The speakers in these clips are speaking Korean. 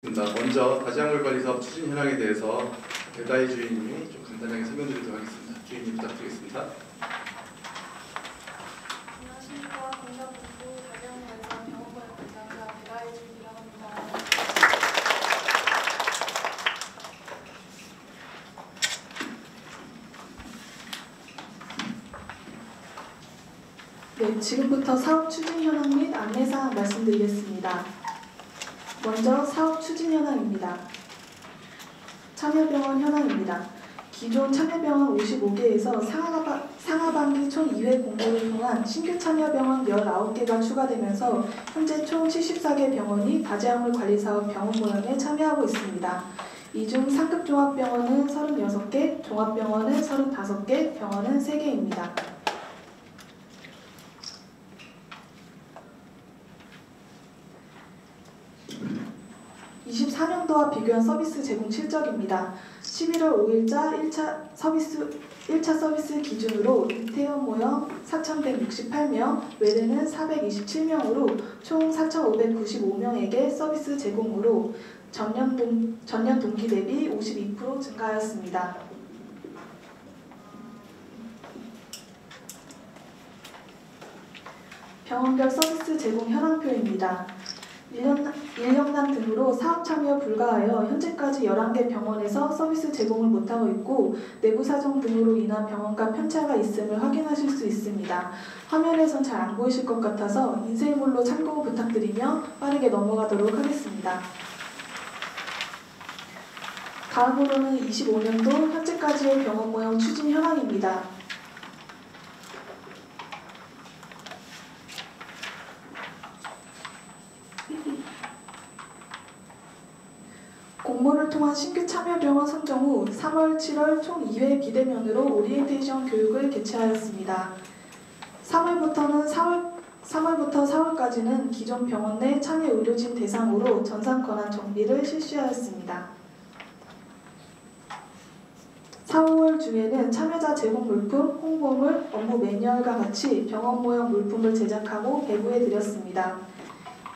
먼저 다지약물관리사업 추진 현황에 대해서 배다희 주인님이 좀 간단하게 설명드리도록 하겠습니다. 주인님 부탁드리겠습니다. 안녕하십니까. 공사본부 다지약물관리사업 병원관리 담당자 배다희 주인이라고 합니다. 네, 지금부터 사업 추진 현황 및 안내사항 말씀드리겠습니다. 먼저 사업 추진 현황입니다. 참여병원 현황입니다. 기존 참여병원 55개에서 상하반기 총 2회 공모를 통한 신규 참여병원 19개가 추가되면서 현재 총 74개 병원이 다지약물 관리사업 병원 모형에 참여하고 있습니다. 이 중 상급 종합병원은 36개, 종합병원은 35개, 병원은 3개입니다. 24년도와 비교한 서비스 제공 실적입니다. 11월 5일자 1차 서비스 기준으로 이태원 모형 4,168명, 외래는 427명으로 총 4,595명에게 서비스 제공으로 전년 동기 대비 52% 증가하였습니다. 병원별 서비스 제공 현황표입니다. 인력난 등으로 사업 참여 불가하여 현재까지 11개 병원에서 서비스 제공을 못하고 있고 내부 사정 등으로 인한 병원 간 편차가 있음을 확인하실 수 있습니다. 화면에선 잘 안 보이실 것 같아서 인쇄물로 참고 부탁드리며 빠르게 넘어가도록 하겠습니다. 다음으로는 25년도 현재까지의 병원 모형 추진 현황입니다. 공모를 통한 신규 참여병원 선정 후 3월, 7월 총 2회 비대면으로 오리엔테이션 교육을 개최하였습니다. 3월부터 4월까지는 기존 병원 내 참여 의료진 대상으로 전산 권한 정비를 실시하였습니다. 4, 5월 중에는 참여자 제공 물품, 홍보물, 업무 매뉴얼과 같이 병원 모형 물품을 제작하고 배부해 드렸습니다.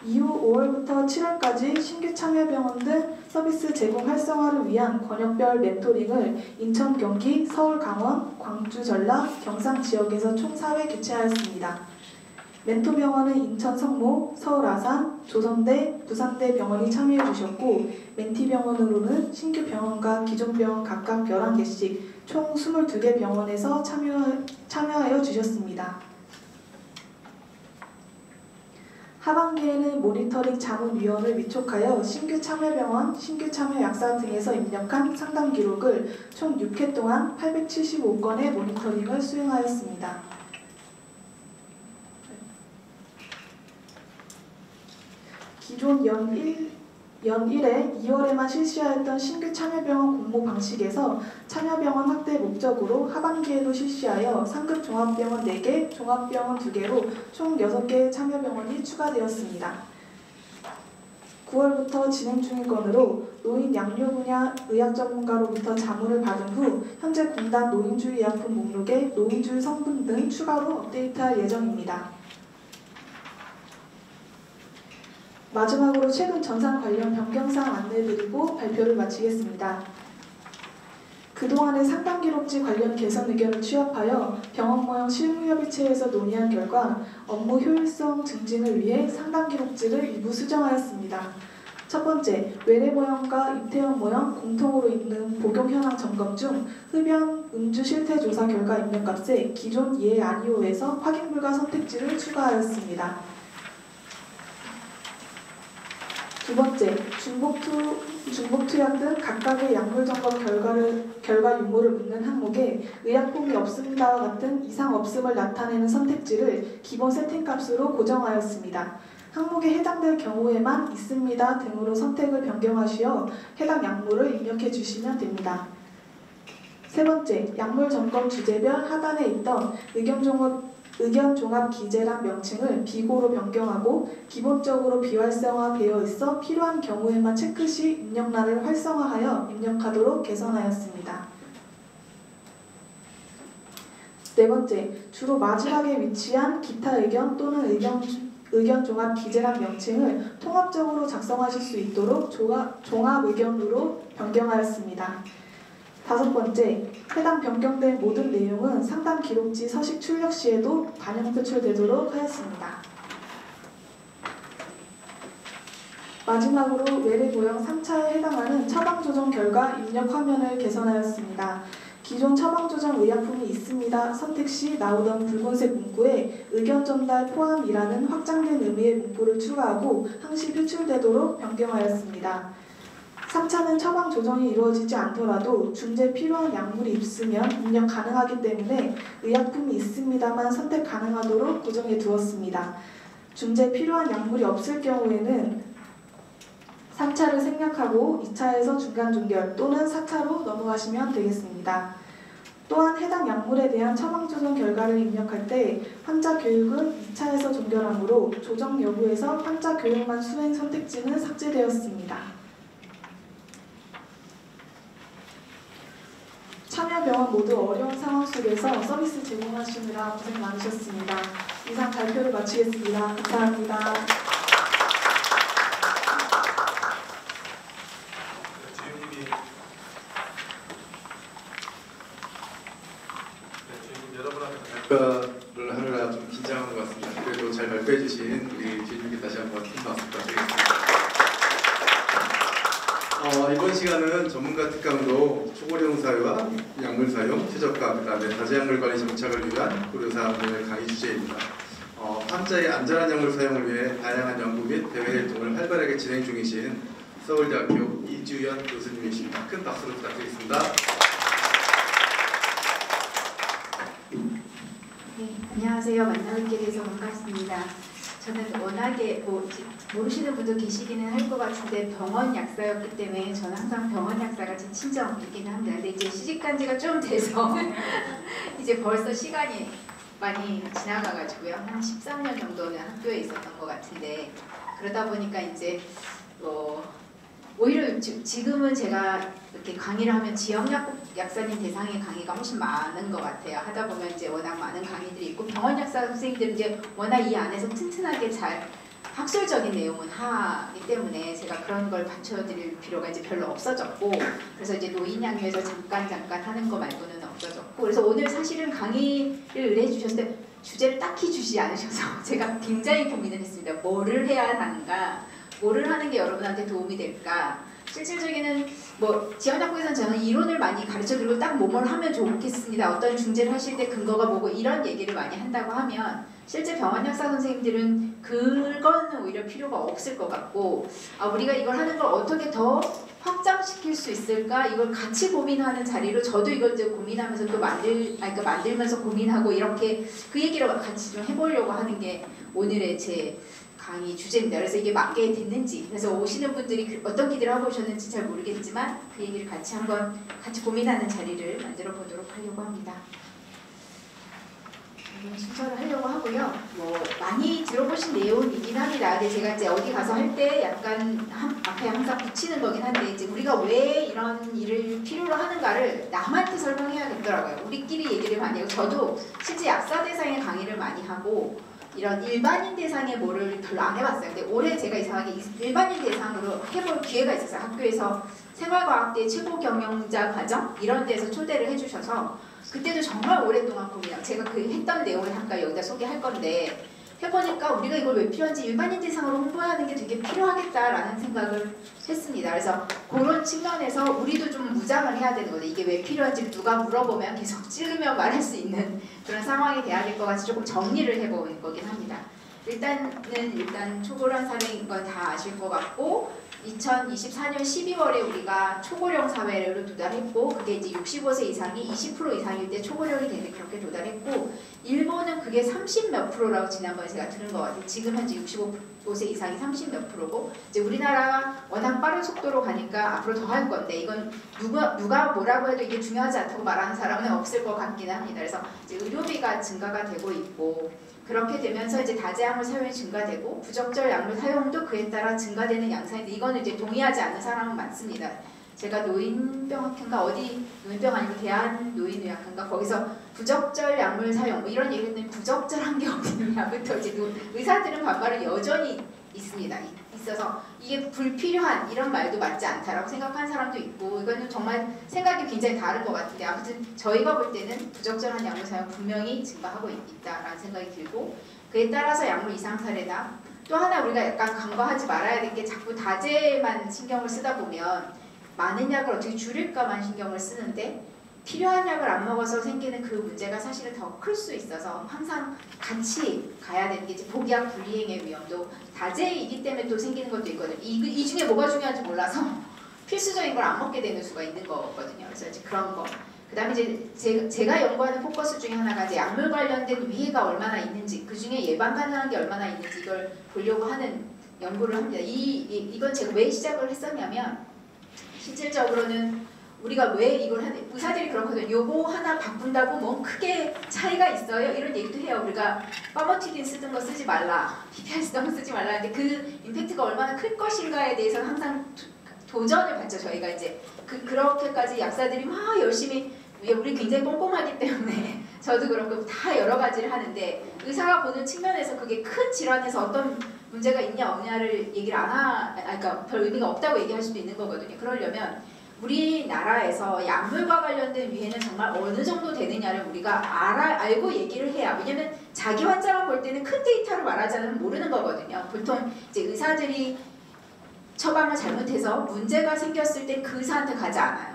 이후 5월부터 7월까지 신규 참여병원 등 서비스 제공 활성화를 위한 권역별 멘토링을 인천, 경기, 서울, 강원, 광주, 전라, 경상 지역에서 총 4회 개최하였습니다. 멘토병원은 인천 성모, 서울 아산, 조선대, 부산대 병원이 참여해 주셨고 멘티병원으로는 신규 병원과 기존 병원 각각 11개씩 총 22개 병원에서 참여하여 주셨습니다. 하반기에는 모니터링 자문위원을 위촉하여 신규 참여병원, 신규 참여약사 등에서 입력한 상담 기록을 총 6회 동안 875건의 모니터링을 수행하였습니다. 기존 연 1회 2월에만 실시하였던 신규 참여병원 공모 방식에서 참여병원 확대 목적으로 하반기에도 실시하여 상급 종합병원 4개, 종합병원 2개로 총 6개의 참여병원이 추가되었습니다. 9월부터 진행 중인 건으로 노인 양료 분야 의학 전문가로부터 자문을 받은 후 현재 공단 노인주의 의약품 목록에 노인주의 성분 등 추가로 업데이트할 예정입니다. 마지막으로 최근 전산 관련 변경사항 안내해드리고 발표를 마치겠습니다. 그동안의 상담기록지 관련 개선 의견을 취합하여 병원 모형 실무협의체에서 논의한 결과 업무 효율성 증진을 위해 상담기록지를 일부 수정하였습니다. 첫 번째, 외래 모형과 이태원 모형 공통으로 있는 복용 현황 점검 중 흡연, 음주 실태 조사 결과 입력값에 기존 예 아니오에서 확인 불가 선택지를 추가하였습니다. 두 번째, 중복투약 등 각각의 약물 점검 결과 유무를 묻는 항목에 의약품이 없습니다와 같은 이상 없음을 나타내는 선택지를 기본 세팅값으로 고정하였습니다. 항목에 해당될 경우에만 있습니다 등으로 선택을 변경하시어 해당 약물을 입력해 주시면 됩니다. 세 번째, 약물 점검 주제별 하단에 있던 의견 종합 기재란 명칭을 비고로 변경하고 기본적으로 비활성화되어 있어 필요한 경우에만 체크 시 입력란을 활성화하여 입력하도록 개선하였습니다. 네 번째, 주로 마지막에 위치한 기타 의견 또는 의견종합 기재란 명칭을 통합적으로 작성하실 수 있도록 종합의견으로 변경하였습니다. 5번째, 해당 변경된 모든 내용은 상담 기록지 서식 출력 시에도 반영 표출되도록 하였습니다. 마지막으로 외래 모형 3차에 해당하는 처방 조정 결과 입력 화면을 개선하였습니다. 기존 처방 조정 의약품이 있습니다 선택 시 나오던 붉은색 문구에 의견 전달 포함이라는 확장된 의미의 문구를 추가하고 항시 표출되도록 변경하였습니다. 3차는 처방 조정이 이루어지지 않더라도 중재 필요한 약물이 있으면 입력 가능하기 때문에 의약품이 있습니다만 선택 가능하도록 고정해 두었습니다. 중재 필요한 약물이 없을 경우에는 3차를 생략하고 2차에서 중간 종결 또는 4차로 넘어가시면 되겠습니다. 또한 해당 약물에 대한 처방 조정 결과를 입력할 때 환자 교육은 2차에서 종결하므로 조정 여부에서 환자 교육만 수행 선택지는 삭제되었습니다. 참여병원 모두 어려운 상황 속에서 서비스 제공하시느라 고생 많으셨습니다. 이상 발표를 마치겠습니다. 감사합니다. 발표를 하느라 좀 긴장한 것 같습니다. 그래도 잘 발표해 주신 우리 주임님께 다시 한번 큰 박수 부탁드리겠습니다. 이번 시간은 전문가 특강으로 초고령 사유와 약물 사용, 최저가, 그 다음에 다제약물 관리 정착을 위한 고려사항을 강의 주제입니다. 환자의 안전한 약물 사용을 위해 다양한 연구 및 대외 활동을 활발하게 진행 중이신 서울대학교 이주연 교수님이십니다. 큰 박수로 부탁드리겠습니다. 네, 안녕하세요. 만나뵙게 돼서 반갑습니다. 저는 워낙에 모르시는 분도 계시기는 할 것 같은데 병원 약사였기 때문에 저는 항상 병원 약사가 제 친정이기는 합니다. 근데 이제 시집간 지가 좀 돼서 이제 벌써 시간이 많이 지나가가지고요. 한 13년 정도는 학교에 있었던 것 같은데 그러다 보니까 이제 오히려 지금은 제가 이렇게 강의를 하면 지역약 약사님 대상의 강의가 훨씬 많은 것 같아요. 하다 보면 이제 워낙 많은 강의들이 있고 병원 약사 선생님들은 이제 워낙 이 안에서 튼튼하게 잘 학술적인 내용은 하기 때문에 제가 그런 걸 받쳐드릴 필요가 이제 별로 없어졌고 그래서 이제 노인양요에서 잠깐 하는 거 말고는 없어졌고 그래서 오늘 사실은 강의를 의뢰해 주셨을 때 주제를 딱히 주시지 않으셔서 제가 굉장히 고민을 했습니다. 뭐를 해야 하는가, 뭐를 하는 게 여러분한테 도움이 될까. 실질적인 지역약국에서는 저는 이론을 많이 가르쳐드리고 딱 뭐뭘 하면 좋겠습니다. 어떤 중재를 하실 때 근거가 뭐고 이런 얘기를 많이 한다고 하면 실제 병원 약사 선생님들은 그거는 오히려 필요가 없을 것 같고 우리가 이걸 하는 걸 어떻게 더 확장시킬 수 있을까 이걸 같이 고민하는 자리로 저도 이걸 이제 고민하면서 또 만들면서 고민하고 이렇게 그 얘기를 같이 좀 해보려고 하는 게 오늘의 제 강의 주제입니다. 그래서 이게 맞게 됐는지 그래서 오시는 분들이 어떤 기대를 하고 오셨는지 잘 모르겠지만 그 얘기를 같이 한번 고민하는 자리를 만들어 보도록 하려고 합니다. 순서를 하려고 하고요. 많이 들어보신 내용이긴 합니다. 근데 제가 이제 어디 가서 할 때 약간 앞에 항상 붙이는 거긴 한데 이제 우리가 왜 이런 일을 필요로 하는가를 남한테 설명해야겠더라고요. 우리끼리 얘기를 많이 하고 저도 실제 약사 대상의 강의를 많이 하고 이런 일반인 대상의 뭐를 별로 안 해봤어요. 근데 올해 제가 이상하게 일반인 대상으로 해볼 기회가 있었어요. 학교에서 생활과학대 최고 경영자 과정 이런 데서 초대를 해주셔서 그때도 정말 오랫동안 고민하고 제가 그 했던 내용을 잠깐 여기다 소개할 건데 해보니까 우리가 이걸 왜 필요한지 일반인 대상으로 홍보하는 게 되게 필요하겠다라는 생각을 했습니다. 그래서 그런 측면에서 우리도 좀 무장을 해야 되는 거죠. 이게 왜 필요한지 누가 물어보면 계속 찌르면 말할 수 있는 그런 상황이 돼야 될 것 같아서 조금 정리를 해보는 거긴 합니다. 일단 초고령 사례인 건 다 아실 것 같고 2024년 12월에 우리가 초고령 사회를 도달했고 그게 이제 65세 이상이 20% 이상일 때 초고령이 되는 그렇게 도달했고 일본은 그게 30몇 프로라고 지난번에 제가 들은 것 같아요. 지금 현재 65세 이상이 30몇 프로고 이제 우리나라가 워낙 빠른 속도로 가니까 앞으로 더 할 건데 이건 누가 뭐라고 해도 이게 중요하지 않다고 말하는 사람은 없을 것 같기는 합니다. 그래서 이제 의료비가 증가가 되고 있고 그렇게 되면서 이제 다제약물 사용이 증가되고 부적절 약물 사용도 그에 따라 증가되는 양상인데 이거는 이제 동의하지 않는 사람은 많습니다. 제가 노인병학회인가 어디 노인병 아니고 대한노인의학회인가 거기서 부적절 약물 사용 뭐 이런 얘기는 부적절한 게 어디냐부터 이제 의사들은 반발은 여전히 있습니다. 있어서 이게 불필요한 이런 말도 맞지 않다라고 생각하는 사람도 있고 이거는 정말 생각이 굉장히 다른 것 같은데 아무튼 저희가 볼 때는 부적절한 약물 사용 분명히 증가하고 있다라는 생각이 들고 그에 따라서 약물 이상 사례나 또 하나 우리가 약간 간과하지 말아야 될 게 자꾸 다제만 신경을 쓰다 보면 많은 약을 어떻게 줄일까만 신경을 쓰는데 필요한 약을 안 먹어서 생기는 그 문제가 사실은 더 클 수 있어서 항상 같이 가야 되는 게 이제 복약 불이행의 위험도 다제이기 때문에 또 생기는 것도 있거든요. 이 중에 뭐가 중요한지 몰라서 필수적인 걸 안 먹게 되는 수가 있는 거거든요. 그래서 이제 그런 거. 그 다음에 이제 제가 연구하는 포커스 중에 하나가 이제 약물 관련된 위해가 얼마나 있는지 그 중에 예방 가능한 게 얼마나 있는지 이걸 보려고 하는 연구를 합니다. 이건 제가 왜 시작을 했었냐면 실질적으로는 우리가 왜 이걸 하는 의사들이 그렇거든요. 요거 하나 바꾼다고 뭐 크게 차이가 있어요? 이런 얘기도 해요. 우리가 파머티딘 쓰던 거 쓰지 말라, PPI 쓰던 거 쓰지 말라 하는데 그 임팩트가 얼마나 클 것인가에 대해서 항상 도전을 받죠. 저희가 이제 그렇게까지 약사들이 막 열심히 우리 굉장히 꼼꼼하기 때문에 저도 그렇고 다 여러 가지를 하는데 의사가 보는 측면에서 그게 큰 질환에서 어떤 문제가 있냐 없냐를 얘기를 그러니까 별 의미가 없다고 얘기할 수도 있는 거거든요. 그러려면 우리나라에서 약물과 관련된 위해는 정말 어느 정도 되느냐를 우리가 알고 얘기를 해야 왜냐면 자기 환자만 볼 때는 큰 데이터를 말하지 않으면 모르는 거거든요. 보통 이제 의사들이 처방을 잘못해서 문제가 생겼을 때 그 의사한테 가지 않아요.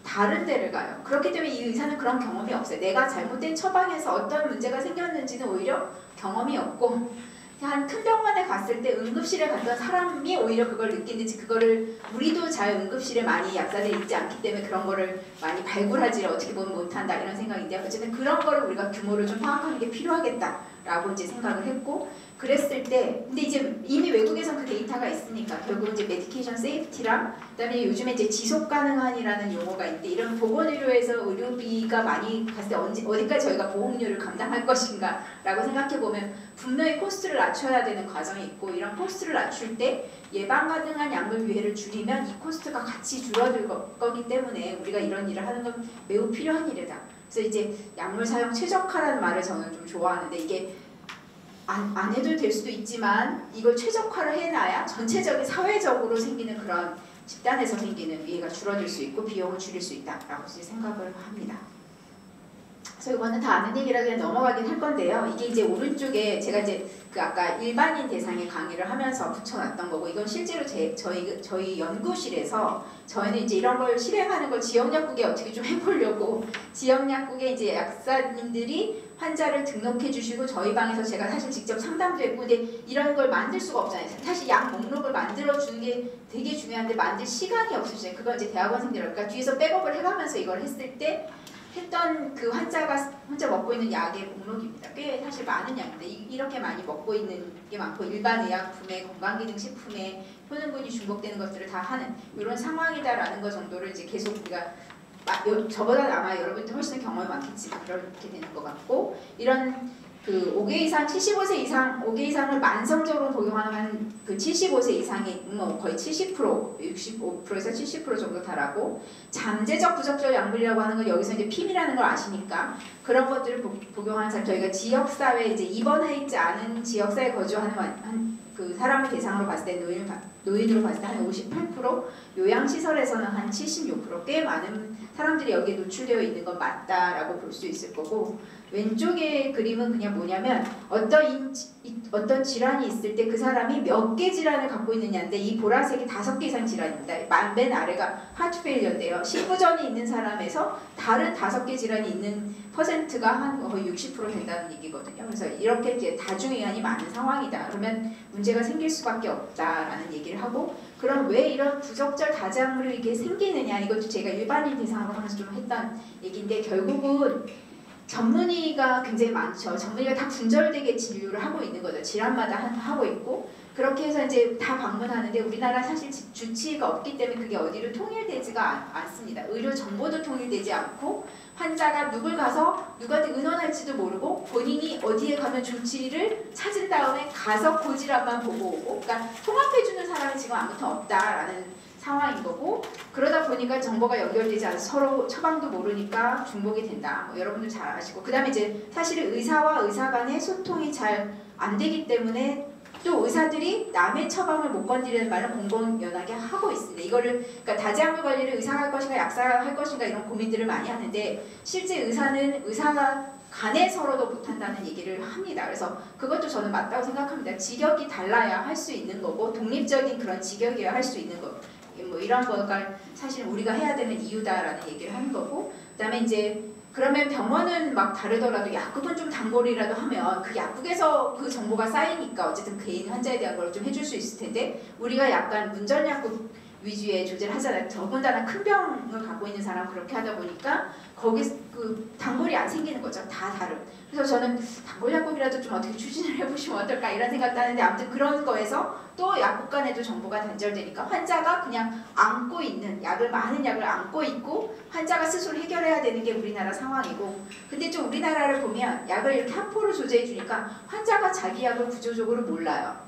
다른 데를 가요. 그렇기 때문에 이 의사는 그런 경험이 없어요. 내가 잘못된 처방에서 어떤 문제가 생겼는지는 오히려 경험이 없고 한 큰 병원에 갔을 때 응급실에 갔던 사람이 오히려 그걸 느끼는지 그거를 우리도 잘 응급실에 많이 약사들이 있지 않기 때문에 그런 거를 많이 발굴하지 어떻게 보면 못한다 이런 생각인데요. 어쨌든 그런 거를 우리가 규모를 좀 파악하는 게 필요하겠다라고 이제 생각을 했고 그랬을 때 근데 이제 이미 외국에선 그 데이터가 있으니까 결국 이제 메디케이션 세이프티랑 그다음에 요즘에 이제 지속 가능한이라는 용어가 있는데 이런 보건의료에서 의료비가 많이 갔을 때 어디까지 저희가 보험료를 감당할 것인가라고 생각해 보면 분명히 코스트를 낮춰야 되는 과정이 있고 이런 코스트를 낮출 때 예방 가능한 약물 위해를 줄이면 이 코스트가 같이 줄어들 거기 때문에 우리가 이런 일을 하는 건 매우 필요한 일이다. 그래서 이제 약물 사용 최적화라는 말을 저는 좀 좋아하는데 이게 안 해도 될 수도 있지만 이걸 최적화를 해놔야 전체적인 사회적으로 생기는 그런 집단에서 생기는 위해가 줄어들 수 있고 비용을 줄일 수 있다라고 생각을 합니다. 그래서 이거는 다 아는 얘기라 그냥 넘어가긴 할 건데요. 이게 이제 오른쪽에 제가 이제 그 아까 일반인 대상의 강의를 하면서 붙여놨던 거고 이건 실제로 저희 연구실에서 저희는 이제 이런 걸 실행하는 걸 지역약국에 어떻게 좀 해보려고 지역약국에 이제 약사님들이 환자를 등록해 주시고 저희 방에서 제가 사실 직접 상담도 했고 근데 이런 걸 만들 수가 없잖아요. 사실 약 목록을 만들어 주는 게 되게 중요한데 만들 시간이 없으시잖아요. 그건 이제 대학원생들 그러니까 뒤에서 백업을 해가면서 이걸 했을 때 했던 그 환자 먹고 있는 약의 목록입니다. 꽤 사실 많은 약인데 이렇게 많이 먹고 있는 게 많고 일반 의약품에 건강기능식품에 효능군이 중복되는 것들을 다 하는 이런 상황이다라는 것 정도를 이제 계속 우리가 저보다 아마 여러분들 훨씬 경험이 많겠지만 그렇게 되는 것 같고 이런 그 5개 이상 75세 이상 5개 이상을 만성적으로 복용하는 그 75세 이상이 뭐 거의 70% 65%에서 70% 정도 달하고 잠재적 부적절 약물이라고 하는 건 여기서 이제 PIM이라는 걸 아시니까 그런 것들을 복용하는 사람 저희가 지역사회 이제 입원해 있지 않은 지역사회에 거주하는 그 사람을 대상으로 봤을 때 노인으로 봤을 때 한 58% 요양시설에서는 한 76%꽤 많은 사람들이 여기에 노출되어 있는 건 맞다라고 볼 수 있을 거고 왼쪽의 그림은 그냥 뭐냐면 어떤 질환이 있을 때 그 사람이 몇 개 질환을 갖고 있느냐인데 이 보라색이 5개 이상 질환입니다. 맨 아래가 하트 페일리어인데요. 신부전이 있는 사람에서 다른 5개 질환이 있는 퍼센트가 한 거의 60% 된다는 얘기거든요. 그래서 이렇게 이제 다중이완이 많은 상황이다. 그러면 문제가 생길 수밖에 없다라는 얘기를 하고 그럼 왜 이런 부적절 다자물이 이게 생기느냐 이것도 제가 일반인 대상으로 하면서 좀 했던 얘기인데 결국은 전문의가 굉장히 많죠. 전문의가 다 분절되게 진료를 하고 있는 거죠. 질환마다 하고 있고 그렇게 해서 이제 다 방문하는데 우리나라 사실 주치의가 없기 때문에 그게 어디로 통일되지가 않습니다. 의료 정보도 통일되지 않고 환자가 누굴 가서 누구한테 의논할지도 모르고 본인이 어디에 가면 주치의를 찾은 다음에 가서 그 질환만 보고 오고 그러니까 통합해주는 사람이 지금 아무튼 없다라는 상황인 거고, 그러다 보니까 정보가 연결되지 않아서 서로 처방도 모르니까 중복이 된다. 뭐 여러분들 잘 아시고, 그 다음에 이제 사실은 의사와 의사 간의 소통이 잘 안 되기 때문에 또 의사들이 남의 처방을 못 건드리는 말을 공공연하게 하고 있습니다. 이거를 그러니까 다재약물 관리를 의사가 할 것인가 약사가 할 것인가 이런 고민들을 많이 하는데, 실제 의사는 의사가 간에 서로도 못한다는 얘기를 합니다. 그래서 그것도 저는 맞다고 생각합니다. 직역이 달라야 할 수 있는 거고, 독립적인 그런 직역이어야 할 수 있는 거. 뭐 이런 거가 사실 우리가 해야 되는 이유다라는 얘기를 하는 거고, 그다음에 이제 그러면 병원은 막 다르더라도 약국은 좀 단골이라도 하면 그 약국에서 그 정보가 쌓이니까 어쨌든 개인 환자에 대한 걸 좀 해줄 수 있을 텐데, 우리가 약간 문전약국 위주의 조제를 하잖아요. 더군다나 큰 병을 갖고 있는 사람 그렇게 하다 보니까 거기 그 단골이 안 생기는 거죠. 다 다른. 그래서 저는 단골 약국이라도 좀 어떻게 추진을 해보시면 어떨까 이런 생각도 하는데, 아무튼 그런 거에서 또 약국 간에도 정보가 단절되니까 환자가 그냥 안고 있는 많은 약을 안고 있고 환자가 스스로 해결해야 되는 게 우리나라 상황이고, 근데 좀 우리나라를 보면 약을 이렇게 한 포로 조제해 주니까 환자가 자기 약을 구조적으로 몰라요.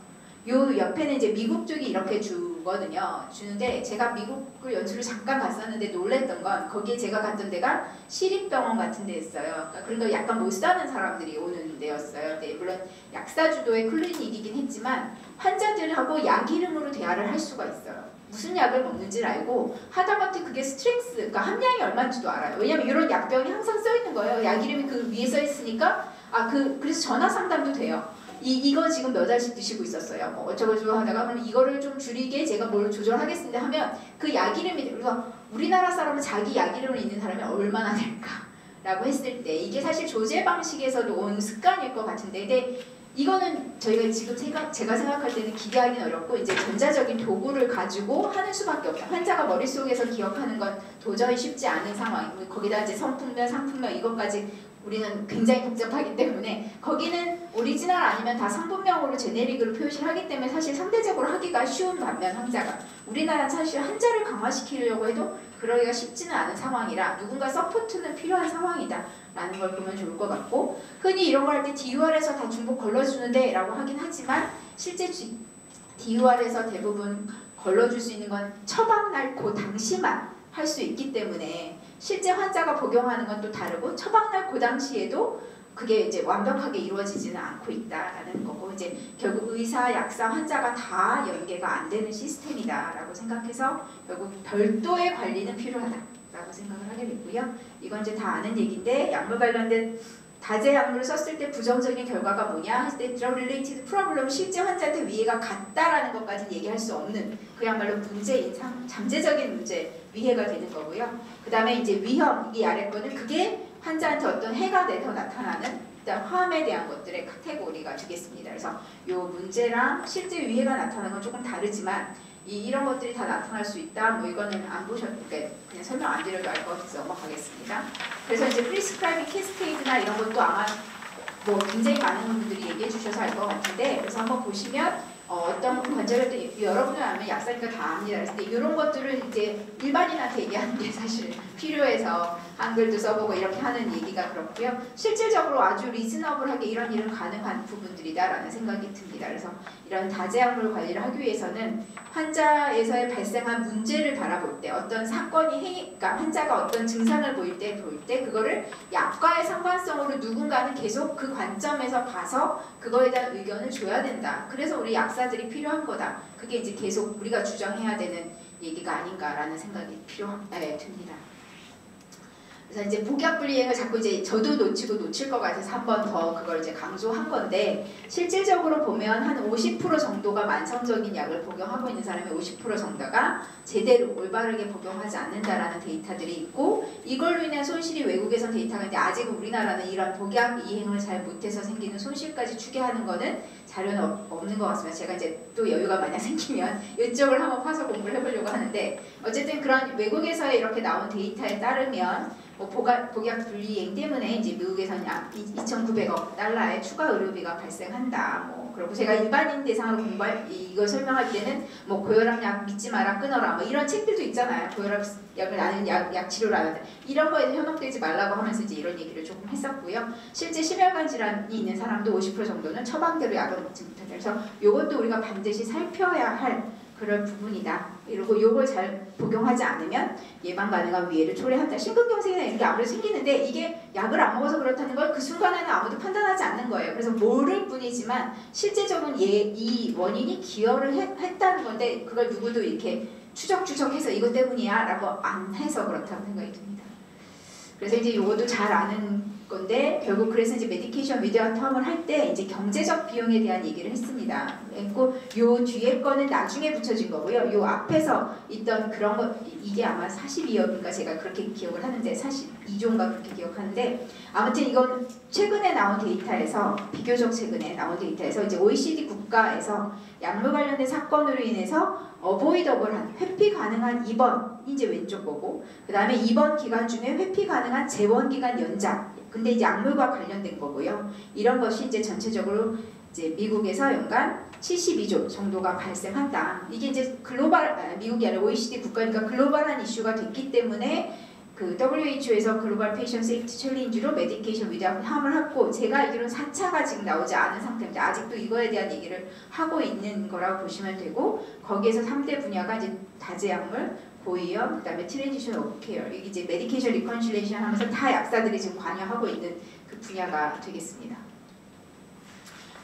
요 옆에는 이제 미국 쪽이 이렇게 주는데, 제가 미국을 연수를 잠깐 갔었는데 놀랬던 건, 거기에 제가 갔던 데가 시립병원 같은 데였어요. 그러니까 약간 못 사는 사람들이 오는 데였어요. 네, 물론 약사주도의 클리닉이긴 했지만 환자들하고 약 이름으로 대화를 할 수가 있어요. 무슨 약을 먹는지를 알고, 하다못해 그게 스트렝스, 그러니까 함량이 얼마인지도 알아요. 왜냐면 이런 약병이 항상 써 있는 거예요. 약 이름이 그 위에 써 있으니까. 그래서 전화 상담도 돼요. 이거 지금 몇 알씩 드시고 있었어요. 뭐 어쩌고저쩌고 하다가 그럼 이거를 좀 줄이게 제가 뭘 조절하겠습니다 하면 그 약 이름이, 그래서 우리나라 사람은 자기 약 이름을 있는 사람이 얼마나 될까라고 했을 때 이게 사실 조제 방식에서도 온 습관일 것 같은데, 근데 이거는 저희가 지금 제가 생각할 때는 기대하기는 어렵고, 이제 전자적인 도구를 가지고 하는 수밖에 없다. 환자가 머릿속에서 기억하는 건 도저히 쉽지 않은 상황이고, 거기다 이제 성품명, 상품명 이것까지 우리는 굉장히 복잡하기 때문에, 거기는 오리지널 아니면 다 상품명으로 제네릭으로 표시를 하기 때문에 사실 상대적으로 하기가 쉬운 반면, 환자가 우리나라는 사실 환자를 강화시키려고 해도 그러기가 쉽지는 않은 상황이라 누군가 서포트는 필요한 상황이다 라는 걸 보면 좋을 것 같고, 흔히 이런 걸 할 때 DUR에서 다 중복 걸러주는데 라고 하긴 하지만, 실제 DUR에서 대부분 걸러줄 수 있는 건 처방날 그 당시만 할 수 있기 때문에, 실제 환자가 복용하는 건 또 다르고 처방날 그 당시에도 그게 이제 완벽하게 이루어지지는 않고 있다라는 거고, 이제 결국 의사, 약사, 환자가 다 연계가 안 되는 시스템이다라고 생각해서 결국 별도의 관리는 필요하다라고 생각을 하게 됐고요. 이건 이제 다 아는 얘기인데, 약물 관련된 다제 약물을 썼을 때 부정적인 결과가 뭐냐 했을 때 drug related problem, 실제 환자한테 위해가 갔다라는 것까지는 얘기할 수 없는 그야말로 문제인 잠재적인 문제, 위해가 되는 거고요. 그 다음에 이제 위험, 이 아래 거는 그게 환자한테 어떤 해가 돼서 나타나는 일단 화암에 대한 것들의 카테고리가 되겠습니다. 그래서 이 문제랑 실제 위해가 나타나는 건 조금 다르지만 이런 것들이 다 나타날 수 있다. 뭐 이거는 안 보셨으니까 그냥 설명 안 드려도 알 것 같아서 넘어가겠습니다. 그래서 이제 프리스크라이빙 캐스케이드나 이런 것도 아마 뭐 굉장히 많은 분들이 얘기해 주셔서 알 것 같은데, 그래서 한번 보시면 어떤 관절도 여러분들 아면 약사니까 다 압니다. 그래서 이런 것들을 이제 일반인한테 얘기하는 게 사실 필요해서 한글도 써보고 이렇게 하는 얘기가 그렇고요. 실질적으로 아주 리즈너블하게 이런 일은 가능한 부분들이다라는 생각이 듭니다. 그래서 이런 다제약물 관리를 하기 위해서는 환자에서의 발생한 문제를 바라볼 때, 어떤 사건이 그러니까 환자가 어떤 증상을 보일 때 그거를 약과의 상관성으로 누군가는 계속 그 관점에서 봐서 그거에 대한 의견을 줘야 된다. 그래서 우리 약사들이 필요한 거다. 그게 이제 계속 우리가 주장해야 되는 얘기가 아닌가라는 생각이 듭니다. 그래서 이제 복약 분리행을 자꾸 이제 저도 놓칠 것 같아서 한 번 더 그걸 이제 강조한 건데, 실질적으로 보면 한 50% 정도가 만성적인 약을 복용하고 있는 사람의 50% 정도가 제대로 올바르게 복용하지 않는다라는 데이터들이 있고, 이걸로 인한 손실이 외국에선 데이터가 있는데 아직은 우리나라는 이런 복약 이행을 잘 못해서 생기는 손실까지 추계하는 거는 자료는 없는 것 같습니다. 제가 이제 또 여유가 만약 생기면 이쪽을 한번 파서 공부를 해보려고 하는데, 어쨌든 그런 외국에서 이렇게 나온 데이터에 따르면 복약 분리행 때문에 이제 미국에서는 약 2,900억 달러의 추가 의료비가 발생한다. 그리고 제가 일반인 대상으로 이걸 설명할 때는 고혈압 약 믿지 마라, 끊어라, 이런 책들도 있잖아요. 고혈압 약을 나는 약 치료를 하는데 이런 거에 현혹되지 말라고 하면서 이제 이런 얘기를 조금 했었고요. 실제 심혈관 질환이 있는 사람도 50% 정도는 처방대로 약을 먹지 못한다. 그래서 이것도 우리가 반드시 살펴야 할 그럴 부분이다. 그리고 요걸 잘 복용하지 않으면 예방 가능한 위해를 초래한다. 심근경색이나 이런 게 아무래도 생기는데 이게 약을 안 먹어서 그렇다는 걸 그 순간에는 아무도 판단하지 않는 거예요. 그래서 모를 뿐이지만 실제적으로 이 원인이 기여를 했다는 건데 그걸 누구도 이렇게 추적해서 이것 때문이야 라고 안 해서 그렇다고 생각이 듭니다. 그래서 이제 요것도 잘 아는 건데 결국 그래서 이제 메디케이션 위드아웃 텀을 할 때 이제 경제적 비용에 대한 얘기를 했습니다. 그리고 요 뒤에 거는 나중에 붙여진 거고요. 요 앞에서 있던 그런 거 이게 아마 42억인가 제가 그렇게 기억을 하는데 42조인가 그렇게 기억하는데 아무튼 이건 최근에 나온 데이터에서 비교적 최근에 나온 데이터에서 이제 OECD 국가에서 약물 관련된 사건으로 인해서 어보이더블한 회피 가능한 입원 이제 왼쪽 거고 그 다음에 입원 기간 중에 회피 가능한 재원 기간 연장 근데 이제 약물과 관련된 거고요. 이런 것이 이제 전체적으로 이제 미국에서 연간 72조 정도가 발생한다. 이게 이제 미국이 아니라 OECD 국가니까 글로벌한 이슈가 됐기 때문에 그 WHO에서 글로벌 페이션 세이프티 챌린지로 메디케이션 위드아웃 텀을 했고 제가 알기로는 4차가 지금 나오지 않은 상태입니다. 아직도 이거에 대한 얘기를 하고 있는 거라고 보시면 되고 거기에서 3대 분야가 이제 다제약물, 고위험, 그다음에 트랜지션 오브 케어 이게 이제 메디케이션 리컨실레이션 하면서 다 약사들이 지금 관여하고 있는 그 분야가 되겠습니다.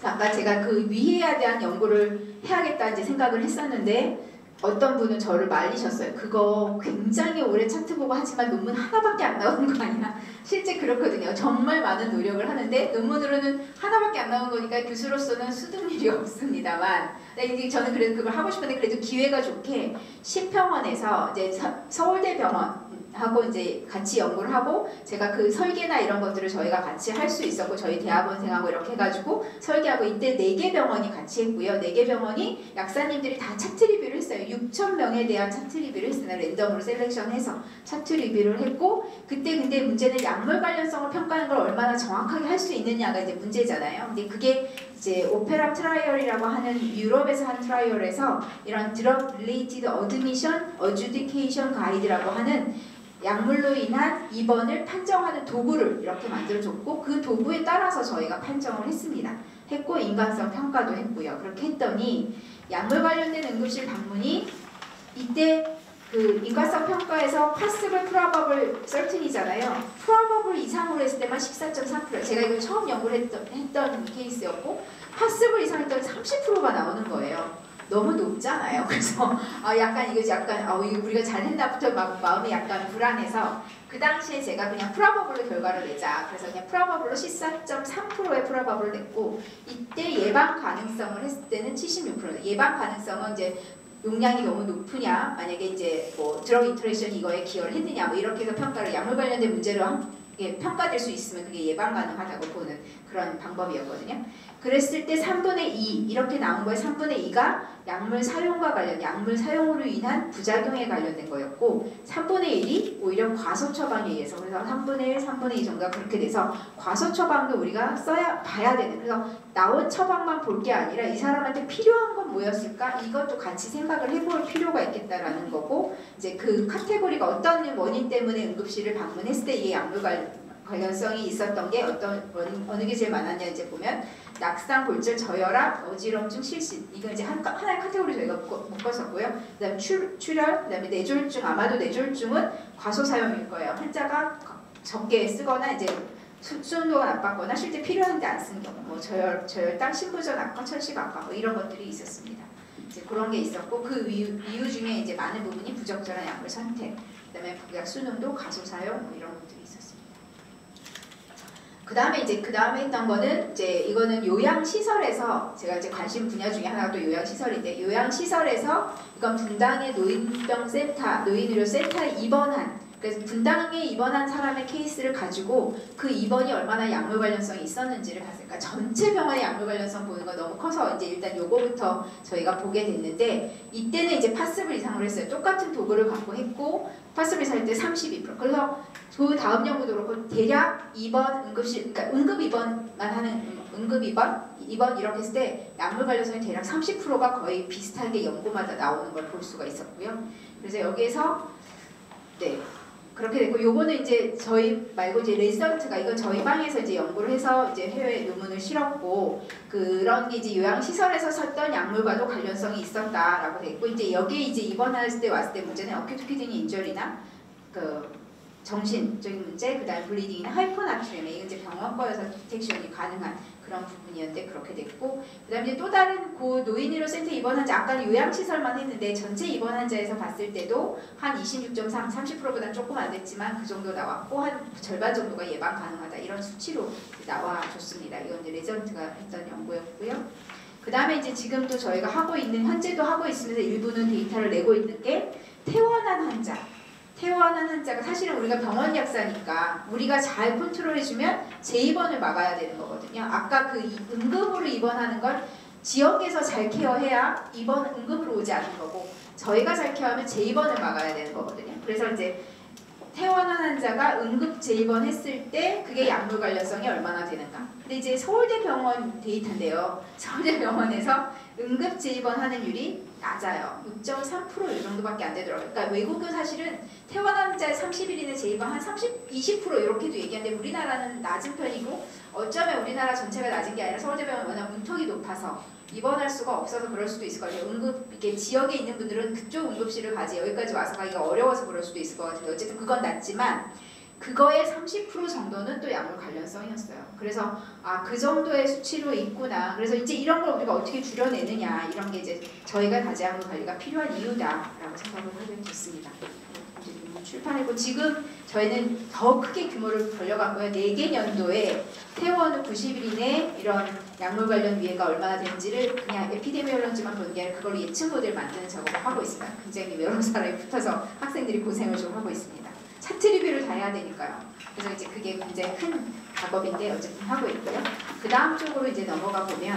아까 제가 그 위해에 대한 연구를 해야겠다 이제 생각을 했었는데 어떤 분은 저를 말리셨어요. 그거 굉장히 오래 차트 보고 하지만 논문 하나밖에 안 나오는 거 아니야? 실제 그렇거든요. 정말 많은 노력을 하는데 논문으로는 하나밖에 안 나오는 거니까 교수로서는 수득률이 없습니다만 근데 저는 그래도 그걸 하고 싶은데 그래도 기회가 좋게 신평원에서 이제 서울대병원 하고 이제 같이 연구를 하고 제가 그 설계나 이런 것들을 저희가 같이 할 수 있었고 저희 대학원생하고 이렇게 해가지고 설계하고 이때 4개 병원이 같이 했고요. 4개 병원이 약사님들이 다 차트 리뷰를 했어요. 6,000명에 대한 차트 리뷰를 했어요. 랜덤으로 셀렉션해서 차트 리뷰를 했고 그때 근데 문제는 약물 관련성을 평가하는 걸 얼마나 정확하게 할 수 있느냐가 이제 문제잖아요. 근데 그게 이제 오페라 트라이얼이라고 하는 유럽에서 한 트라이얼에서 이런 드럭 릴레이티드 어드미션 어주디케이션 가이드라고 하는 약물로 인한 입원을 판정하는 도구를 이렇게 만들어줬고 그 도구에 따라서 저희가 판정을 했고 인간성 평가도 했고요. 그렇게 했더니 약물 관련된 응급실 방문이 이때 그 인과성 평가에서 파스블 프로버블 설튼이잖아요. 프로버블 이상으로 했을 때만 14.3%. 제가 이걸 처음 연구를 했던 케이스였고 파스블 이상 했더니 30%가 나오는 거예요. 너무 높잖아요. 그래서 약간 이거 우리가 잘했나부터 마음이 약간 불안해서 그 당시에 제가 그냥 프로버블로 결과를 내자. 그래서 그냥 프로버블로 14.3%의 프로버블을 냈고 이때 예방 가능성을 했을 때는 76%. 예방 가능성은 이제 용량이 너무 높으냐, 만약에 이제 뭐 드러그 인터랙션이 이거에 기여를 했느냐, 뭐 이렇게 해서 평가를 약물 관련된 문제로 평가될 수 있으면 그게 예방 가능하다고 보는 그런 방법이었거든요. 그랬을 때 3분의 2 이렇게 나온 거에 3분의 2가 약물 사용과 관련, 약물 사용으로 인한 부작용에 관련된 거였고 3분의 1이 오히려 과소 처방에 의해서 그래서 3분의 1, 3분의 2 정도가 그렇게 돼서 과소 처방도 우리가 봐야 되는 그래서 나온 처방만 볼 게 아니라 이 사람한테 필요한 건 뭐였을까? 이것도 같이 생각을 해볼 필요가 있겠다라는 거고 이제 그 카테고리가 어떤 원인 때문에 응급실을 방문했을 때 이 약물 관련성이 있었던 게 어느 게 제일 많았냐 이제 보면 낙상, 골절, 저혈압, 어지럼증, 실신 이거 이제 하나의 카테고리 저희가 묶었었고요. 그다음 출혈, 그다음에 뇌졸중 아마도 뇌졸중은 과소 사용일 거예요. 환자가 적게 쓰거나 이제 수온도가 나빴거나 실제 필요한데 안 쓴 경우, 뭐 저혈당, 신부전 악화, 철식 악화 뭐 이런 것들이 있었습니다. 이제 그런 게 있었고 그 이유 중에 이제 많은 부분이 부적절한 약물 선택, 그다음에 복약 수능도 과소 사용 뭐 이런 것들이 있었습니다. 그 다음에 했던 거는 이제 이거는 요양시설에서 제가 이제 관심 분야 중에 하나가 또 요양시설인데 요양시설에서 이건 분당의 노인병센터, 노인의료센터에 입원한 그래서 분당에 입원한 사람의 케이스를 가지고 그 입원이 얼마나 약물 관련성이 있었는지를 봤어요. 그러니까 전체 병원의 약물 관련성 보는 거 너무 커서 이제 일단 요거부터 저희가 보게 됐는데 이때는 이제 파스블 이상으로 했어요. 똑같은 도구를 갖고 했고 파스블 이상 할 때 32%. 그래서 그 다음 연구도 그렇고 대략 입원 응급실 그러니까 응급 입원만 하는 응급 입원 이렇게 했을 때 약물 관련성이 대략 30%가 거의 비슷하게 연구마다 나오는 걸 볼 수가 있었고요. 그래서 여기에서 네. 그렇게 됐고, 요거는 이제 저희 말고 이제 레지던트가 이건 저희 방에서 이제 연구를 해서 이제 해외 논문을 실었고, 그런 게 이제 요양시설에서 썼던 약물과도 관련성이 있었다라고 돼 있고, 이제 여기에 이제 입원했을 때 왔을 때 문제는 어큐트 키드니 인저리나 그 정신적인 문제, 그 다음에 블리딩이나 하이퍼나트리엠, 이건 이제 병원과에서 디텍션이 가능한 그런 부분이었는데 그렇게 됐고, 그 다음에 이제 또 다른 노인의료 센터 입원 환자, 아까 요양시설만 했는데 전체 입원 환자에서 봤을 때도 한 26.3, 30%보다 조금 안 됐지만 그 정도 나왔고, 한 절반 정도가 예방 가능하다, 이런 수치로 나와줬습니다. 이건 이제 레전트가 했던 연구였고요. 그 다음에 이제 지금도 저희가 하고 있는, 현재도 하고 있으면서 일부는 데이터를 내고 있는 게 퇴원한 환자. 퇴원한 환자가 사실은 우리가 병원 약사니까 우리가 잘 컨트롤해주면 재입원을 막아야 되는 거거든요. 아까 그 응급으로 입원하는 걸 지역에서 잘 케어해야 응급으로 오지 않는 거고, 저희가 잘 케어하면 재입원을 막아야 되는 거거든요. 그래서 이제 퇴원한 환자가 응급 재입원했을 때 그게 약물 관련성이 얼마나 되는가. 근데 이제 서울대병원 데이터인데요. 서울대병원에서 응급 재입원 하는율이 낮아요. 6.3% 이 정도밖에 안 되더라고요. 그러니까 외국은 사실은 퇴원한 환자 30일 이내 재입원 한 20% 이렇게도 얘기하는데 우리나라는 낮은 편이고, 어쩌면 우리나라 전체가 낮은 게 아니라 서울대병원 워낙 문턱이 높아서 입원할 수가 없어서 그럴 수도 있을 거예요. 이게 지역에 있는 분들은 그쪽 응급실을 가지 여기까지 와서 가기가 어려워서 그럴 수도 있을 것 같은데, 어쨌든 그건 낮지만 그거의 30% 정도는 또 약물 관련성이었어요. 그래서 그 정도의 수치로 있구나. 그래서 이제 이런 걸 우리가 어떻게 줄여내느냐, 이런 게 이제 저희가 다재약물 관리가 필요한 이유다라고 생각을 하게 됐습니다. 출판했고, 지금 저희는 더 크게 규모를 벌려갔고요. 4개 년도에 퇴원 후 90일 이내 이런 약물 관련 위해가 얼마나 되는지를 그냥 에피데미올로지만 보는 게 아니라 그걸로 예측 모델 만드는 작업을 하고 있습니다. 굉장히 여러 사람이 붙어서 학생들이 고생을 좀 하고 있습니다. 차트 리뷰를 다 해야 되니까요. 그래서 이제 그게 굉장히 큰 작업인데 어쨌든 하고 있고요. 그 다음 쪽으로 이제 넘어가 보면,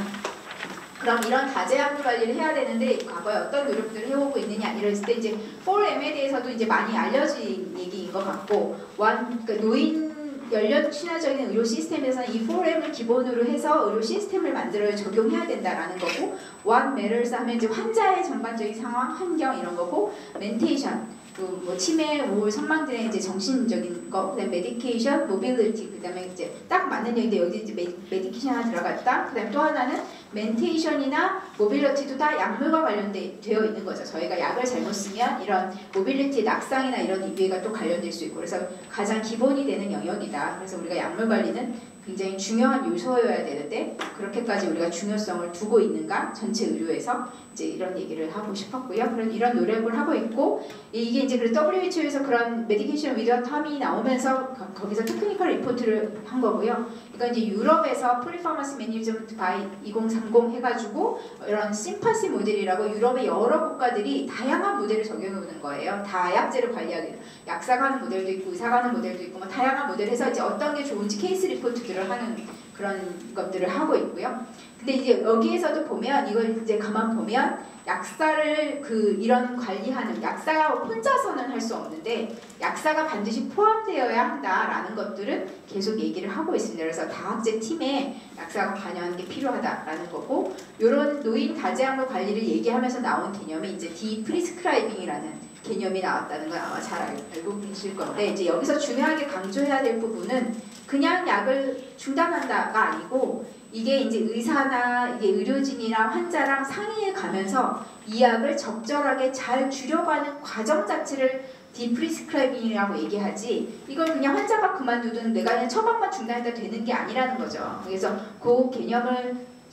그럼 이런 다재약물 관리를 해야 되는데 과거에 어떤 노력들을 해오고 있느냐, 이랬을 때 이제 4M에 대해서도 이제 많이 알려진 얘기인 것 같고, 그러니까 노인 연령 친화적인 의료 시스템에서는 이 4M을 기본으로 해서 의료 시스템을 만들어 적용해야 된다라는 거고, What matters 하면 이제 환자의 전반적인 상황, 환경 이런 거고, 멘테이션, 뭐 치매, 우울, 선망들의 이제 정신적인 거, 그다음 메디케이션, 모빌리티, 그다음에 이제 딱 맞는 얘기인데 여기 이제 메디케이션 하나 들어갔다. 그다음 또 하나는 멘테이션이나 모빌리티도 다 약물과 관련되어 있는 거죠. 저희가 약을 잘못 쓰면 이런 모빌리티, 낙상이나 이런 이비가 또 관련될 수 있고, 그래서 가장 기본이 되는 영역이다. 그래서 우리가 약물 관리는 굉장히 중요한 요소여야 되는데 그렇게까지 우리가 중요성을 두고 있는가, 전체 의료에서 이제 이런 얘기를 하고 싶었고요. 그런 이런 노력을 하고 있고, 이게 이제 그 WHO에서 그런 메디케이션 위드아웃 텀이 나오면서 거기서 테크니컬 리포트를 한 거고요. 그러니까 이제 유럽에서 폴리파마시 매니지먼트 바이 2030 해가지고 이런 심파시 모델이라고 유럽의 여러 국가들이 다양한 모델을 적용해보는 거예요. 다약제를 관리하기, 약사가 하는 모델도 있고 의사가 하는 모델도 있고 뭐 다양한 모델해서 이제 어떤 게 좋은지 케이스 리포트들을 하는 그런 것들을 하고 있고요. 근데 이제 여기에서도 보면 이걸 이제 가만 보면 약사를 이런 관리하는, 약사가 혼자서는 할 수 없는데 약사가 반드시 포함되어야 한다라는 것들은 계속 얘기를 하고 있습니다. 그래서 다학제 팀에 약사가 관여하는 게 필요하다라는 거고, 이런 노인 다재약물 관리를 얘기하면서 나온 개념이 이제 디프리스크라이빙이라는 개념이 나왔다는 걸 아마 잘 알고 계실 건데, 이제 여기서 중요하게 강조해야 될 부분은 그냥 약을 중단한다가 아니고, 이게 이제 의사나 이게 의료진이랑 환자랑 상의해 가면서 이 약을 적절하게 잘 줄여가는 과정 자체를 디프리스크라이빙이라고 얘기하지, 이걸 그냥 환자가 그만두든 내가 그냥 처방만 중단해도 되는 게 아니라는 거죠. 그래서 그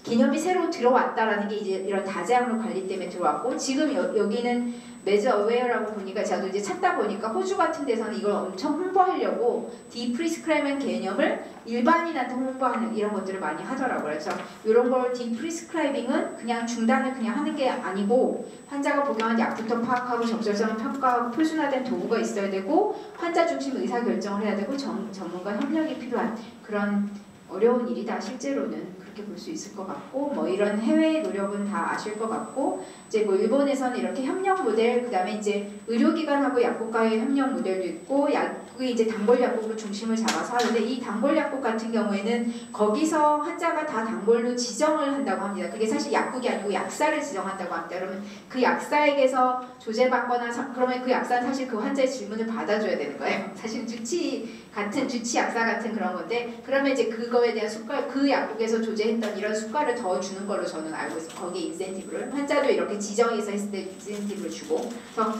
개념이 새로 들어왔다라는 게 이제 이런 다재약물 관리 때문에 들어왔고, 지금 여기는 매저 어웨어라고 보니까 저도 이제 찾다 보니까 호주 같은 데서는 이걸 엄청 홍보하려고 디프리스크라이빙 개념을 일반인한테 홍보하는 이런 것들을 많이 하더라고요. 그래서 이런 걸 디프리스크라이빙은 그냥 중단을 그냥 하는 게 아니고, 환자가 복용한 약부터 파악하고 적절성을 평가하고 표준화된 도구가 있어야 되고, 환자 중심 의사결정을 해야 되고, 전문가 협력이 필요한 그런 어려운 일이다 실제로는. 그렇게 볼 수 있을 것 같고 뭐 이런 해외 노력은 다 아실 것 같고 이제 뭐 일본에서는 이렇게 협력 모델 그다음에 이제 의료기관하고 약국과의 협력 모델도 있고 약국이 이제 단골 약국을 중심을 잡아서 하는데 이 단골 약국 같은 경우에는 거기서 환자가 다 단골로 지정을 한다고 합니다. 그게 사실 약국이 아니고 약사를 지정한다고 합니다. 그러면 그 약사에게서 조제받거나 그러면 그 약사는 사실 그 환자의 질문을 받아줘야 되는 거예요. 사실 주치 약사 같은 그런 건데 그러면 이제 그거에 대한 수가 그 약국에서 조제했던 이런 수가를 더 주는 걸로 저는 알고 있어요. 거기에 인센티브를 환자도 이렇게 지정해서 했을 때 인센티브를 주고 그래서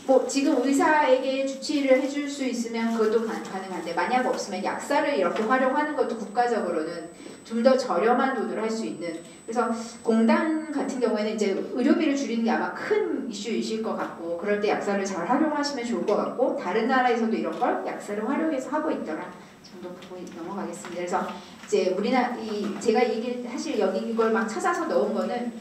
뭐 지금 의사에게 주치의를 해줄 수 있으면 그것도 가능한데 만약 없으면 약사를 이렇게 활용하는 것도 국가적으로는 좀 더 저렴한 돈으로 할 수 있는 그래서 공단 같은 경우에는 이제 의료비를 줄이는 게 아마 큰 이슈이실 것 같고 그럴 때 약사를 잘 활용하시면 좋을 것 같고 다른 나라에서도 이런 걸 약사를 활용해서 하고 있더라 정도 보고 넘어가겠습니다. 그래서 이제 제가 사실 여기 이걸 막 찾아서 넣은 거는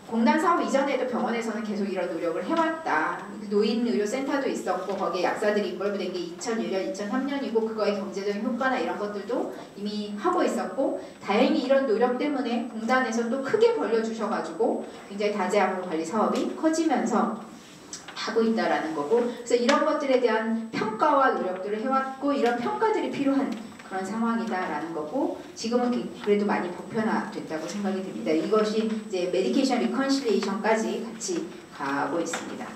공단 사업 이전에도 병원에서는 계속 이런 노력을 해왔다. 노인의료센터도 있었고 거기에 약사들이 인벌브된 게 2001년, 2003년이고 그거의 경제적인 효과나 이런 것들도 이미 하고 있었고 다행히 이런 노력 때문에 공단에서 또 크게 벌려주셔가지고 굉장히 다재학물 관리 사업이 커지면서 하고 있다라는 거고 그래서 이런 것들에 대한 평가와 노력들을 해왔고 이런 평가들이 필요한 그런 상황이다라는 거고 지금은 그래도 많이 보편화됐다고 생각이 듭니다. 이것이 이제 메디케이션 리컨실리에이션까지 같이 가고 있습니다.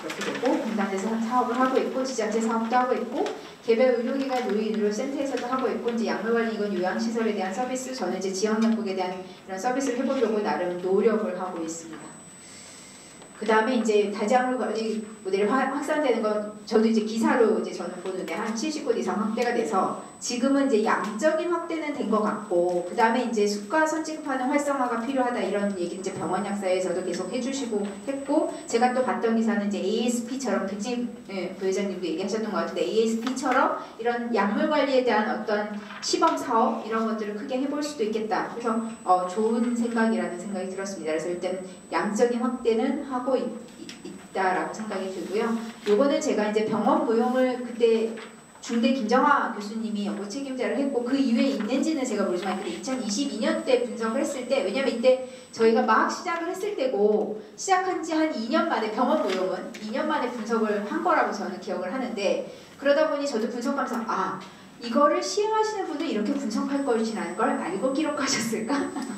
그렇게 되고 공단에서 사업을 하고 있고 지자체 사업도 하고 있고 개별 의료기관 노인의료센터에서도 하고 있고 이제 약물관리이건 요양시설에 대한 서비스 저는 이제 지역약국에 대한 이런 서비스를 해보려고 나름 노력을 하고 있습니다. 그 다음에 이제 다재학물 관리 모델이 확산되는 건 저도 이제 기사로 이제 저는 보는데 한 70곳 이상 확대가 돼서 지금은 이제 양적인 확대는 된 것 같고 그 다음에 이제 수가 선진화하는 활성화가 필요하다 이런 얘기 이제 병원 약사에서도 계속 해주시고 했고 제가 또 봤던 기사는 이제 ASP처럼 백진 부회장님도 얘기하셨던 것 같은데 ASP처럼 이런 약물 관리에 대한 어떤 시범 사업 이런 것들을 크게 해볼 수도 있겠다. 그래서 좋은 생각이라는 생각이 들었습니다. 그래서 일단 양적인 확대는 하고 있다라고 생각이 들고요. 요거는 제가 이제 병원 무용을 그때 중대 김정화 교수님이 연구 책임자를 했고 그 이후에 있는지는 제가 모르지만 그때 2022년 때 분석을 했을 때 왜냐면 이때 저희가 막 시작을 했을 때고 시작한 지 한 2년 만에 병원 무용은 2년 만에 분석을 한 거라고 저는 기억을 하는데 그러다 보니 저도 분석하면서 이거를 시행하시는 분들 이렇게 분석할 것이라는 걸 알고 기록하셨을까?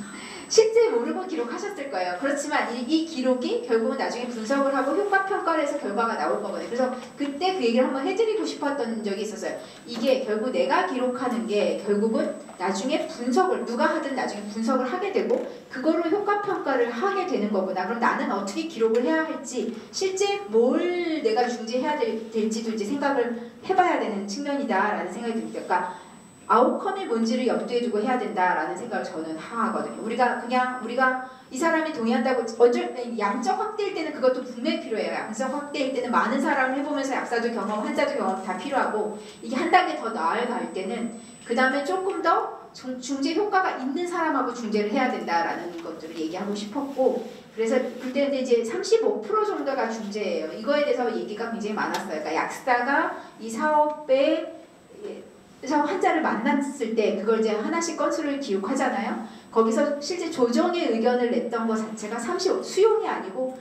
실제 모르고 기록하셨을 거예요. 그렇지만 이 기록이 결국은 나중에 분석을 하고 효과평가를 해서 결과가 나올 거거든요. 그래서 그때 그 얘기를 한번 해드리고 싶었던 적이 있었어요. 이게 결국 내가 기록하는 게 결국은 나중에 누가 하든 나중에 분석을 하게 되고 그거로 효과평가를 하게 되는 거구나. 그럼 나는 어떻게 기록을 해야 할지 실제 뭘 내가 중재해야 될지도 이제 생각을 해봐야 되는 측면이다라는 생각이 듭니다. 그러니까 아웃컴이 뭔지를 염두에 두고 해야 된다라는 생각을 저는 하거든요. 우리가 이 사람이 동의한다고 양적 확대일 때는 그것도 분명히 필요해요. 양적 확대일 때는 많은 사람을 해보면서 약사도 경험, 환자도 경험 다 필요하고 이게 한 단계 더 나아갈 때는 그 다음에 조금 더 중재 효과가 있는 사람하고 중재를 해야 된다라는 것들을 얘기하고 싶었고 그래서 그때는 이제 35% 정도가 중재예요. 이거에 대해서 얘기가 굉장히 많았어요. 그러니까 약사가 이 사업에 그래서 환자를 만났을 때 그걸 이제 하나씩 건수를 기록하잖아요. 거기서 실제 조정의 의견을 냈던 것 자체가 수용이 아니고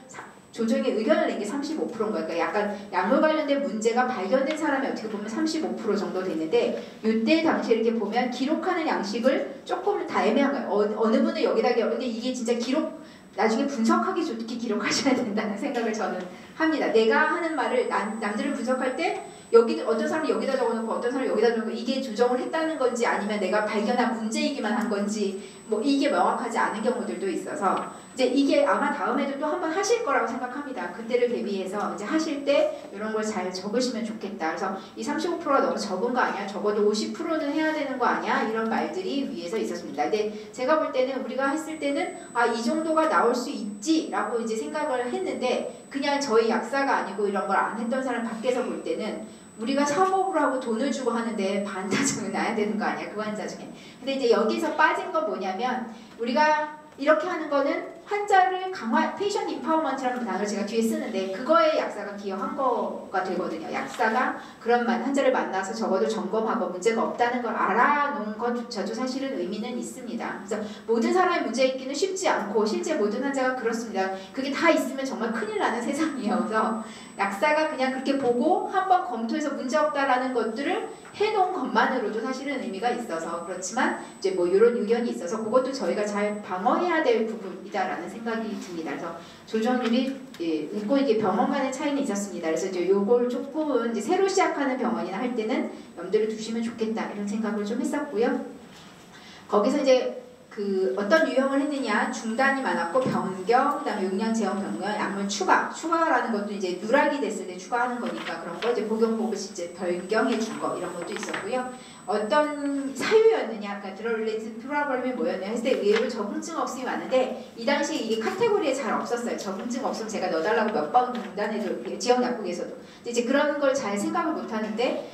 조정의 의견을 낸 게 35%인 거예요. 그러니까 약간 약물 관련된 문제가 발견된 사람이 어떻게 보면 35% 정도 됐는데 이때 당시에 이렇게 보면 기록하는 양식을 조금 다 애매한 거예요. 어느 분은 여기다 근데 이게 진짜 나중에 분석하기 좋게 기록하셔야 된다는 생각을 저는 합니다. 내가 하는 말을 남들을 분석할 때 어떤 사람이 여기다 적어놓고 어떤 사람이 여기다 적어놓고 이게 조정을 했다는 건지 아니면 내가 발견한 문제이기만 한 건지 뭐 이게 명확하지 않은 경우들도 있어서 이제 이게 아마 다음에도 또 한번 하실 거라고 생각합니다. 그때를 대비해서 이제 하실 때 이런 걸 잘 적으시면 좋겠다. 그래서 이 35%가 너무 적은 거 아니야? 적어도 50%는 해야 되는 거 아니야? 이런 말들이 위에서 있었습니다. 근데 제가 볼 때는 우리가 했을 때는 이 정도가 나올 수 있지라고 이제 생각을 했는데 그냥 저희 약사가 아니고 이런 걸 안 했던 사람 밖에서 볼 때는 우리가 사업을 하고 돈을 주고 하는데 반타작은 나야 되는 거 아니야? 그 환자 중에. 근데 이제 여기서 빠진 건 뭐냐면 우리가 이렇게 하는 거는 환자를 페이션트 임파워먼트라는 단어를 제가 뒤에 쓰는데 그거에 약사가 기여한 거가 되거든요. 약사가 그런 환자를 만나서 적어도 점검하고 문제가 없다는 걸 알아놓은 것조차도 사실은 의미는 있습니다. 그래서 모든 사람이 문제 있기는 쉽지 않고 실제 모든 환자가 그렇습니다. 그게 다 있으면 정말 큰일 나는 세상이에요. 그래서 약사가 그냥 그렇게 보고 한번 검토해서 문제 없다라는 것들을 해놓은 것만으로도 사실은 의미가 있어서 그렇지만 이제 뭐 이런 의견이 있어서 그것도 저희가 잘 방어해야 될 부분이다라는 생각이 듭니다. 그래서 조정률이 있고 이게 병원 간의 차이는 있었습니다. 그래서 이제 요걸 조금 이제 새로 시작하는 병원이나 할 때는 염두를 두시면 좋겠다 이런 생각을 좀 했었고요. 거기서 이제 그 어떤 유형을 했느냐 중단이 많았고 변경, 그다음에 용량 제한 변경, 약물 추가라는 것도 이제 누락이 됐을 때 추가하는 거니까 그런 거 이제 복용법을 이제 변경해 준 거 이런 것도 있었고요. 어떤 사유였느냐, 그러니까 드러글레이트 프로블럼이 뭐였냐 했을 때 의외로 적응증 없음이 많은데 이 당시에 이게 카테고리에 잘 없었어요. 적응증 없음 제가 넣어달라고 몇 번 중단해도 지역 약국에서도 이제 그런 걸 잘 생각을 못 하는데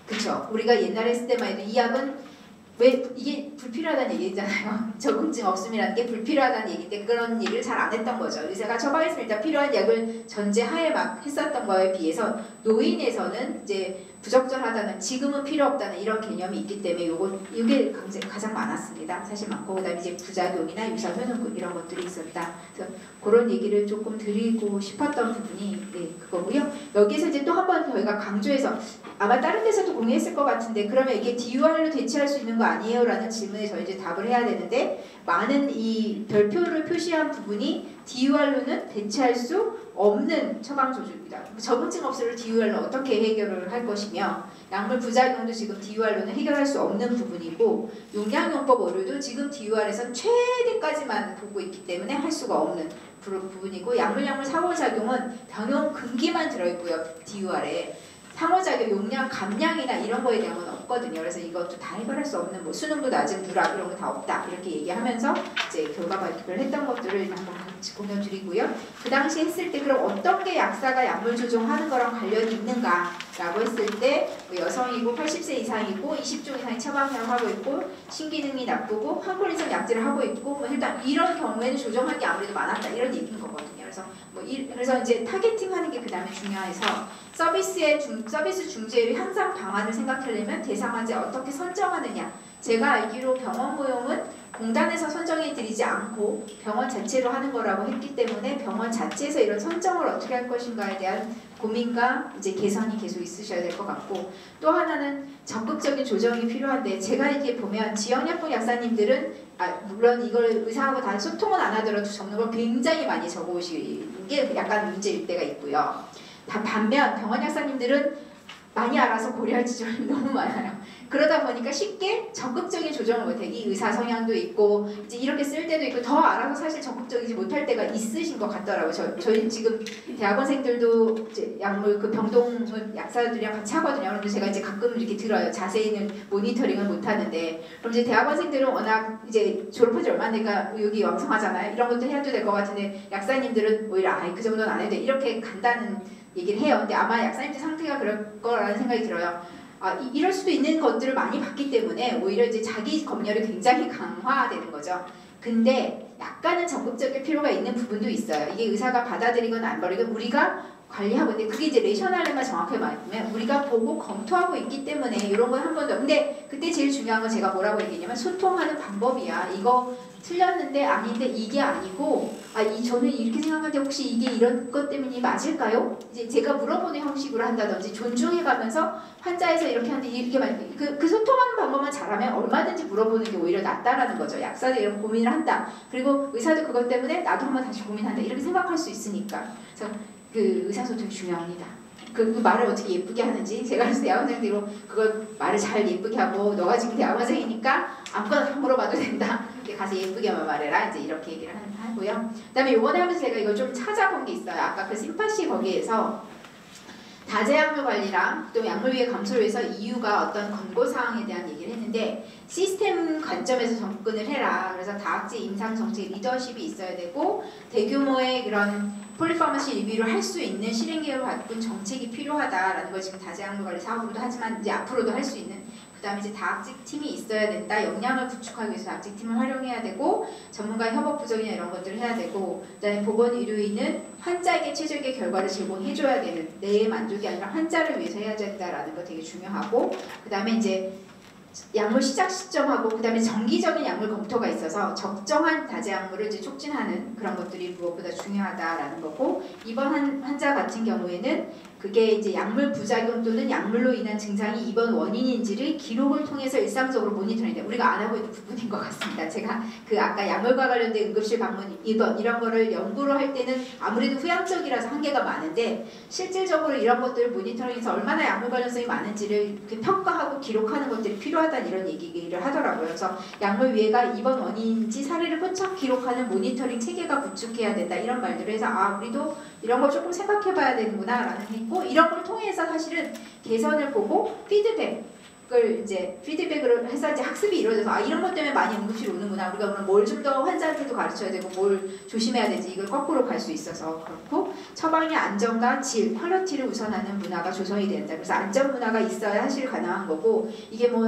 그쵸? 우리가 옛날에 했을 때만 해도 이 약은 왜 이게 불필요하다는 얘기잖아요. 적응증 없음이라는 게 불필요하다는 얘기인데 그런 얘기를 잘 안 했던 거죠. 의사가 처방했으면 일단 필요한 약을 전제하에 막 했었던 거에 비해서 노인에서는 이제 부적절하다는 지금은 필요 없다는 이런 개념이 있기 때문에 이게 가장 많았습니다. 사실 많고 그다음에 이제 부작용이나 유사 효능 이런 것들이 있었다. 그래서 그런 얘기를 조금 드리고 싶었던 부분이 그거고요. 여기서 이제 또 한 번 저희가 강조해서 아마 다른 데서도 공유했을 것 같은데 그러면 이게 DUR로 대체할 수 있는 거 아니에요? 라는 질문에 저희 이제 답을 해야 되는데 많은 이 별표를 표시한 부분이 DUR로는 대체할 수 없는 처방 조주입니다. 적응증 없음을 DUR로 어떻게 해결을 할 것이며 약물 부작용도 지금 DUR로는 해결할 수 없는 부분이고 용량용법 오류도 지금 DUR에선 최대까지만 보고 있기 때문에 할 수가 없는 부분이고 약물 상호작용은 병용 금기만 들어있고요. DUR에 상호작용, 용량, 감량이나 이런 거에 대한 건 없거든요. 그래서 이것도 다 해결할 수 없는 뭐 수능도 낮은 누락 이런 거 다 없다 이렇게 얘기하면서 이제 결과 발표를 했던 것들을 한번 같이 공유드리고요. 그 당시 했을 때 그럼 어떤 게 약사가 약물 조정하는 거랑 관련이 있는가라고 했을 때 뭐 여성이고 80세 이상이고 20종 이상의 처방약을 하고 있고 신기능이 나쁘고 항콜 이상 약제를 하고 있고 뭐 일단 이런 경우에는 조정할 게 아무래도 많았다 이런 얘기인 거거든요. 그래서 이제 타겟팅하는 게 그 다음에 중요해서 서비스 중재의 향상 방안을 생각하려면 대상 환자 어떻게 선정하느냐. 제가 알기로 병원 모형은 공단에서 선정해 드리지 않고 병원 자체로 하는 거라고 했기 때문에 병원 자체에서 이런 선정을 어떻게 할 것인가에 대한 고민과 이제 개선이 계속 있으셔야 될 것 같고 또 하나는 적극적인 조정이 필요한데 제가 이렇게 보면 지역약국 약사님들은 물론 이걸 의사하고 다 소통은 안 하더라도 적는 걸 굉장히 많이 적어오시는 게 약간 문제일 때가 있고요. 반면 병원 약사님들은 많이 알아서 고려할 지점이 너무 많아요. 그러다 보니까 쉽게 적극적인 조정을 못해. 이 의사 성향도 있고 이제 이렇게 쓸 때도 있고 더 알아서 사실 적극적이지 못할 때가 있으신 것 같더라고요. 저희 지금 대학원생들도 이제 약물 그 병동 약사들이랑 같이 하거든요. 그런데 제가 이제 가끔 이렇게 들어요. 자세히는 모니터링을 못 하는데 그럼 이제 대학원생들은 워낙 이제 졸업한 지 얼마 안 되니까 여기 왕성하잖아요. 이런 것도 해도 될 것 같은데 약사님들은 오히려 그 정도는 안 해도 돼. 이렇게 간다는 얘기를 해요. 근데 아마 약사님들 상태가 그럴 거라는 생각이 들어요. 이럴 수도 있는 것들을 많이 봤기 때문에 오히려 이제 자기 검열이 굉장히 강화되는 거죠. 근데 약간은 적극적일 필요가 있는 부분도 있어요. 이게 의사가 받아들이거나 안 버리건 우리가 관리하고 있는데 그게 이제 레셔널레만 정확하게 말하면 우리가 보고 검토하고 있기 때문에 이런 건 한 번 더. 근데 그때 제일 중요한 건 제가 뭐라고 얘기했냐면 소통하는 방법이야. 이거 틀렸는데 아닌데 이게 아니고 저는 이렇게 생각하는데 혹시 이게 이런 것 때문이 맞을까요? 이제 제가 물어보는 형식으로 한다든지 존중해가면서 환자에서 이렇게 하는데 이렇게 그 소통하는 방법만 잘하면 얼마든지 물어보는 게 오히려 낫다라는 거죠. 약사도 이런 고민을 한다. 그리고 의사도 그것 때문에 나도 한번 다시 고민한다. 이렇게 생각할 수 있으니까. 그래서 그 의사소통이 중요합니다. 그 말을 어떻게 예쁘게 하는지 제가 그래서 대학원생들로 그걸 말을 잘 예쁘게 하고 너가 지금 대학원생이니까 아무거나 다 물어봐도 된다. 가서 예쁘게만 말해라. 이제 이렇게 얘기를 하고요. 그다음에 요번에 하면서 제가 이걸 좀 찾아본 게 있어요. 아까 그 심파시 거기에서 다제약물 관리랑 또 약물 위해 감소를 위해서 EU가 어떤 권고사항에 대한 얘기를 했는데 시스템 관점에서 접근을 해라. 그래서 다학제 임상 정책 리더십이 있어야 되고 대규모의 그런 폴리파마시 리뷰를 할 수 있는 실행계획을 갖춘 정책이 필요하다라는 걸 지금 다재약물 사업으로도 하지만 이제 앞으로도 할 수 있는 그 다음에 이제 다학직 팀이 있어야 된다. 역량을 구축하기 위해서 다학직 팀을 활용해야 되고 전문가 협업 부정이나 이런 것들을 해야 되고 그 다음에 보건 의료인은 환자에게 최적의 결과를 제공해줘야 되는 내 만족이 아니라 환자를 위해서 해야 된다라는 거 되게 중요하고 그 다음에 이제 약물 시작 시점하고 그 다음에 정기적인 약물 검토가 있어서 적정한 다제약물을 이제 촉진하는 그런 것들이 무엇보다 중요하다라는 거고 이번 환자 같은 경우에는 그게 이제 약물 부작용 또는 약물로 인한 증상이 입원 원인인지를 기록을 통해서 일상적으로 모니터링돼 우리가 안 하고 있는 부분인 것 같습니다. 제가 그 아까 약물과 관련된 응급실 방문 입원 이런 거를 연구로 할 때는 아무래도 후양적이라서 한계가 많은데 실질적으로 이런 것들을 모니터링해서 얼마나 약물 관련성이 많은지를 평가하고 기록하는 것들이 필요하다는 이런 얘기를 하더라고요. 그래서 약물 위해가 입원 원인인지 사례를 포착 기록하는 모니터링 체계가 구축해야 된다 이런 말들을 해서 아 우리도 이런 걸 조금 생각해봐야 되는구나 라는 게 있고 이런 걸 통해서 사실은 개선을 보고 피드백을 해서 이제 학습이 이루어져서 아 이런 것 때문에 많이 응급실 오는구나 우리가 그럼 뭘 좀 더 환자한테도 가르쳐야 되고 뭘 조심해야 되지 이걸 거꾸로 갈 수 있어서 그렇고 처방의 안전과 질, 퀄리티를 우선하는 문화가 조성이 된다. 그래서 안전 문화가 있어야 사실 가능한 거고 이게 뭐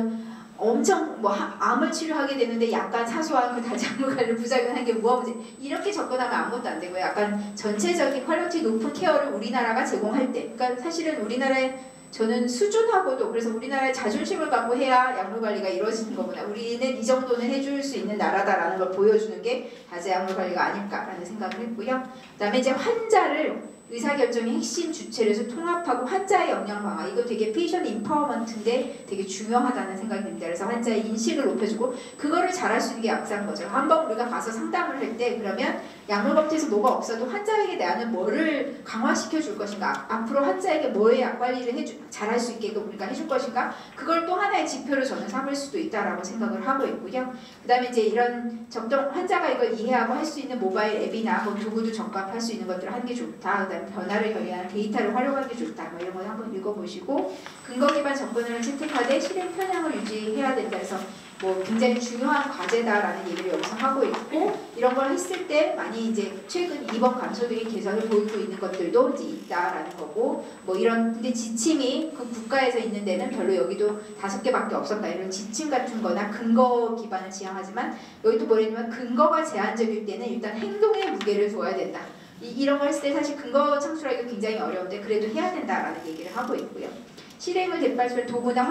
엄청 뭐 암을 치료하게 되는데 약간 사소한 그 다작물 관련 부작용한 게 뭐하지 이렇게 접근하면 아무것도 안 되고요. 약간 전체적인 퀄리티 높은 케어를 우리나라가 제공할 때 그러니까 사실은 우리나라의 저는 수준하고도 그래서 우리나라의 자존심을 갖고 해야 약물 관리가 이루어지는 거구나. 우리는 이 정도는 해줄 수 있는 나라다라는 걸 보여주는 게 다제약물 관리가 아닐까라는 생각을 했고요. 그 다음에 이제 환자를 의사결정의 핵심 주체로서 통합하고 환자의 역량 강화 이거 되게 페이션 임파워먼트인데 되게 중요하다는 생각이 듭니다. 그래서 환자의 인식을 높여주고 그거를 잘할 수 있는 게 약사인 거죠. 한번 우리가 가서 상담을 할 때 그러면 약물 검토에서 뭐가 없어도 환자에게 대한 뭐를 강화시켜 줄 것인가 앞으로 환자에게 뭐의 약 관리를 잘할 수 있게끔 우리가 해줄 것인가 그걸 또 하나의 지표로 저는 삼을 수도 있다라고 생각을 하고 있고요. 그 다음에 이제 이런 적정 환자가 이걸 이해하고 할 수 있는 모바일 앱이나 뭐 도구도 적합할 수 있는 것들을 하는 게 좋다. 그다음에 변화를 결의하는 데이터를 활용하는 게 좋다. 뭐 이런 거 한번 읽어보시고 근거 기반 접근을 채택하되 실행 편향을 유지해야 된다. 그래서 뭐 굉장히 중요한 과제다라는 얘기를 여기서 하고 있고 이런 걸 했을 때 많이 이제 최근 입원 감소들이 개선을 보이고 있는 것들도 이제 있다라는 거고 뭐 이런 근데 지침이 그 국가에서 있는 데는 별로 여기도 5개밖에 없었다 이런 지침 같은 거나 근거 기반을 지향하지만 여기도 뭐냐면 근거가 제한적일 때는 일단 행동에 무게를 둬야 된다. 이런 걸 했을 때 사실 근거 창출하기가 굉장히 어려운데 그래도 해야 된다라는 얘기를 하고 있고요. 실행을 대발할 도구나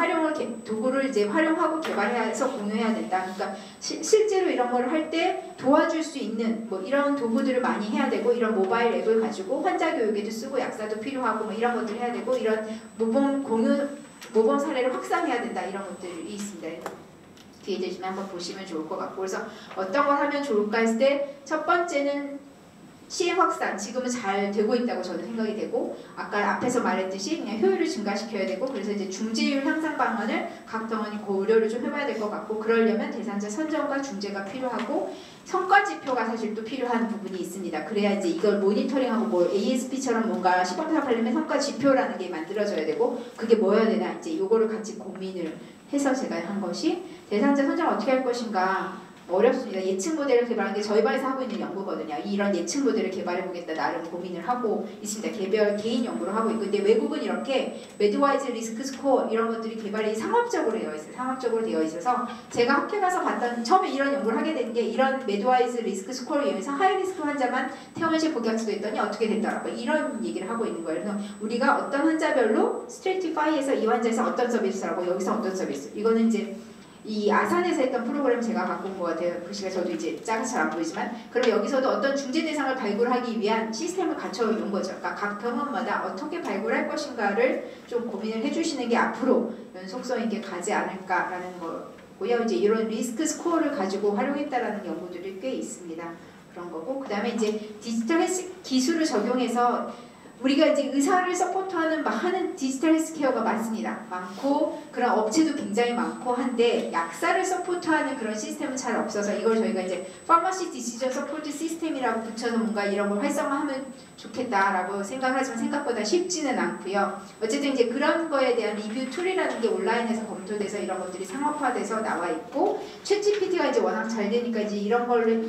도구를 이제 활용하고 개발해서 공유해야 된다. 그러니까 실제로 이런 걸 할 때 도와줄 수 있는 뭐 이런 도구들을 많이 해야 되고 이런 모바일 앱을 가지고 환자 교육에도 쓰고 약사도 필요하고 뭐 이런 것들을 해야 되고 이런 모범 사례를 확산해야 된다 이런 것들이 있습니다. 뒤에 되시면 한번 보시면 좋을 것 같고 그래서 어떤 걸 하면 좋을까 했을 때 첫 번째는 시행 확산 지금은 잘 되고 있다고 저는 생각이 되고 아까 앞에서 말했듯이 그냥 효율을 증가시켜야 되고 그래서 이제 중재율 향상 방안을 각 병원이 고려를 좀 해봐야 될 것 같고 그러려면 대상자 선정과 중재가 필요하고 성과 지표가 사실 또 필요한 부분이 있습니다. 그래야 이제 이걸 모니터링하고 뭐 ASP처럼 뭔가 시범 사업하려면 성과 지표라는 게 만들어져야 되고 그게 뭐여야 되나 이제 요거를 같이 고민을 해서 제가 한 것이 대상자 선정 어떻게 할 것인가 어렵습니다. 예측 모델을 개발하는 게 저희 반에서 하고 있는 연구거든요. 이런 예측 모델을 개발해보겠다 나름 고민을 하고 있습니다. 개인 연구를 하고 있고 근데 외국은 이렇게 매드와이즈 리스크 스코어 이런 것들이 개발이 상업적으로 되어 있어요. 상업적으로 되어 있어서 제가 학교 가서 봤던 처음에 이런 연구를 하게 된 게 이런 매드와이즈 리스크 스코어를 이용해서 하이리스크 환자만 퇴원실 복약수도 했더니 어떻게 됐더라고요. 이런 얘기를 하고 있는 거예요. 그래서 우리가 어떤 환자별로 스트래티파이에서 이 환자에서 어떤 서비스라고 여기서 어떤 서비스 이거는 이제 이 아산에서 했던 프로그램 제가 갖고 온 것 같아요. 글씨가 저도 이제 작아서 잘 안 보이지만 그럼 여기서도 어떤 중재 대상을 발굴하기 위한 시스템을 갖춰놓은 거죠. 그러니까 각 병원마다 어떻게 발굴할 것인가를 좀 고민을 해주시는 게 앞으로 연속성 있게 가지 않을까라는 거고요. 이제 이런 리스크 스코어를 가지고 활용했다라는 연구들이 꽤 있습니다. 그런 거고 그 다음에 이제 디지털 헬스 기술을 적용해서 우리가 이제 의사를 서포트하는 많은 디지털 헬스케어가 많습니다. 많고 그런 업체도 굉장히 많고 한데 약사를 서포트하는 그런 시스템은 잘 없어서 이걸 저희가 이제 파마시 디시전 서포트 시스템이라고 붙여서 뭔가 이런 걸 활성화하면 좋겠다라고 생각하지만 생각보다 쉽지는 않고요. 어쨌든 이제 그런 거에 대한 리뷰 툴이라는 게 온라인에서 검토돼서 이런 것들이 상업화돼서 나와 있고 챗GPT가 이제 워낙 잘 되니까 이제 이런 거를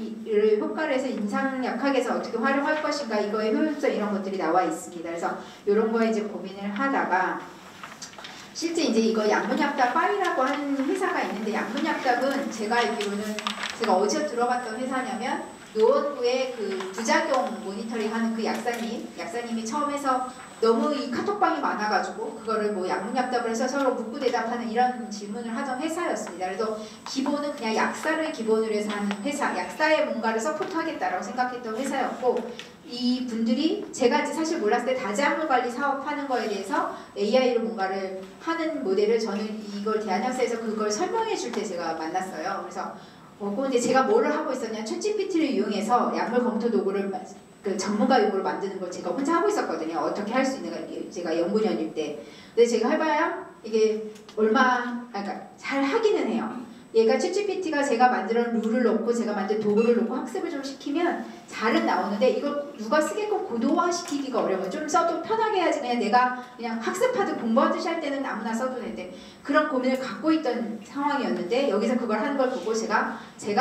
효과를 해서 인상약학에서 어떻게 활용할 것인가 이거의 효율성 이런 것들이 나와 있습니다. 그래서 이런 거에 이제 고민을 하다가 실제 이제 이거 약문약답 파이라고 하는 회사가 있는데 약문약답은 제가 알기로는 제가 어디서 들어봤던 회사냐면 노원구의 그 부작용 모니터링하는 그 약사님이 처음 해서 너무 이 카톡방이 많아가지고 그거를 뭐 약문약답을 해서 서로 묻고 대답하는 이런 질문을 하던 회사였습니다. 그래서 기본은 그냥 약사를 기본으로 해서 하는 회사, 약사의 뭔가를 서포트하겠다라고 생각했던 회사였고 이 분들이 제가 이제 사실 몰랐을 때 다자학물 관리 사업하는 거에 대해서 AI로 뭔가를 하는 모델을 저는 이걸 대한약사에서 그걸 설명해 줄 때 제가 만났어요. 그래서 근데 제가 뭐를 하고 있었냐 챗GPT를 이용해서 약물 검토 도구를 그 전문가용으로 만드는 걸 제가 혼자 하고 있었거든요. 어떻게 할 수 있는가 제가 연구년일 때. 근데 제가 해봐야 이게 그러니까 잘 하기는 해요. 얘가 챗GPT가 제가 만든 룰을 넣고 제가 만든 도구를 넣고 학습을 좀 시키면 잘은 나오는데 이걸 누가 쓰게끔 고도화 시키기가 어려워요. 좀 써도 편하게 해야지 그냥 내가 그냥 학습하듯 공부하듯이 할 때는 아무나 써도 되는데 그런 고민을 갖고 있던 상황이었는데 여기서 그걸 하는 걸 보고 제가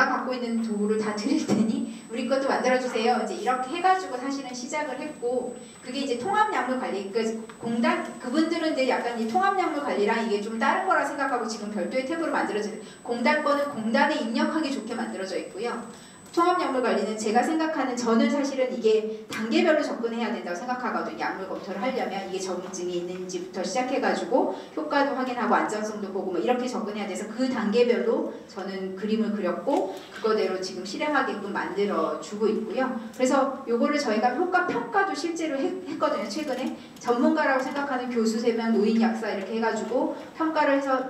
갖고 있는 도구를 다 드릴 테니 우리 것도 만들어주세요. 이제 이렇게 해가지고 사실은 시작을 했고 그게 이제 통합약물 관리 공단 그분들은 이제 약간 이 통합약물 관리랑 이게 좀 다른 거라 생각하고 지금 별도의 탭으로 만들어진 공단 거는 공단에 입력하기 좋게 만들어져 있고요. 통합약물 관리는 제가 생각하는 저는 사실은 이게 단계별로 접근해야 된다고 생각하거든요. 약물 검토를 하려면 이게 적응증이 있는지부터 시작해가지고 효과도 확인하고 안전성도 보고 뭐 이렇게 접근해야 돼서 그 단계별로 저는 그림을 그렸고 그거대로 지금 실행하게끔 만들어주고 있고요. 그래서 요거를 저희가 효과 평가도 실제로 했거든요. 최근에 전문가라고 생각하는 교수 3명, 노인 약사 이렇게 해가지고 평가를 해서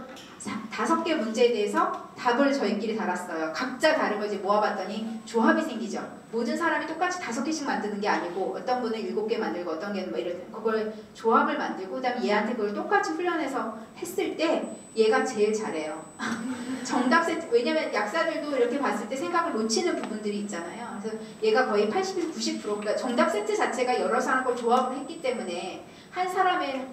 5개 문제에 대해서 답을 저희끼리 달았어요. 각자 다른 걸 이제 모아봤더니 조합이 생기죠. 모든 사람이 똑같이 5개씩 만드는 게 아니고 어떤 분은 7개 만들고 어떤 개는 뭐 이런 그걸 조합을 만들고 그다음에 얘한테 그걸 똑같이 훈련해서 했을 때 얘가 제일 잘해요. 정답 세트 왜냐면 약사들도 이렇게 봤을 때 생각을 놓치는 부분들이 있잖아요. 그래서 얘가 거의 80에서 90% 그러니까 정답 세트 자체가 여러 사람 걸 조합을 했기 때문에 한 사람의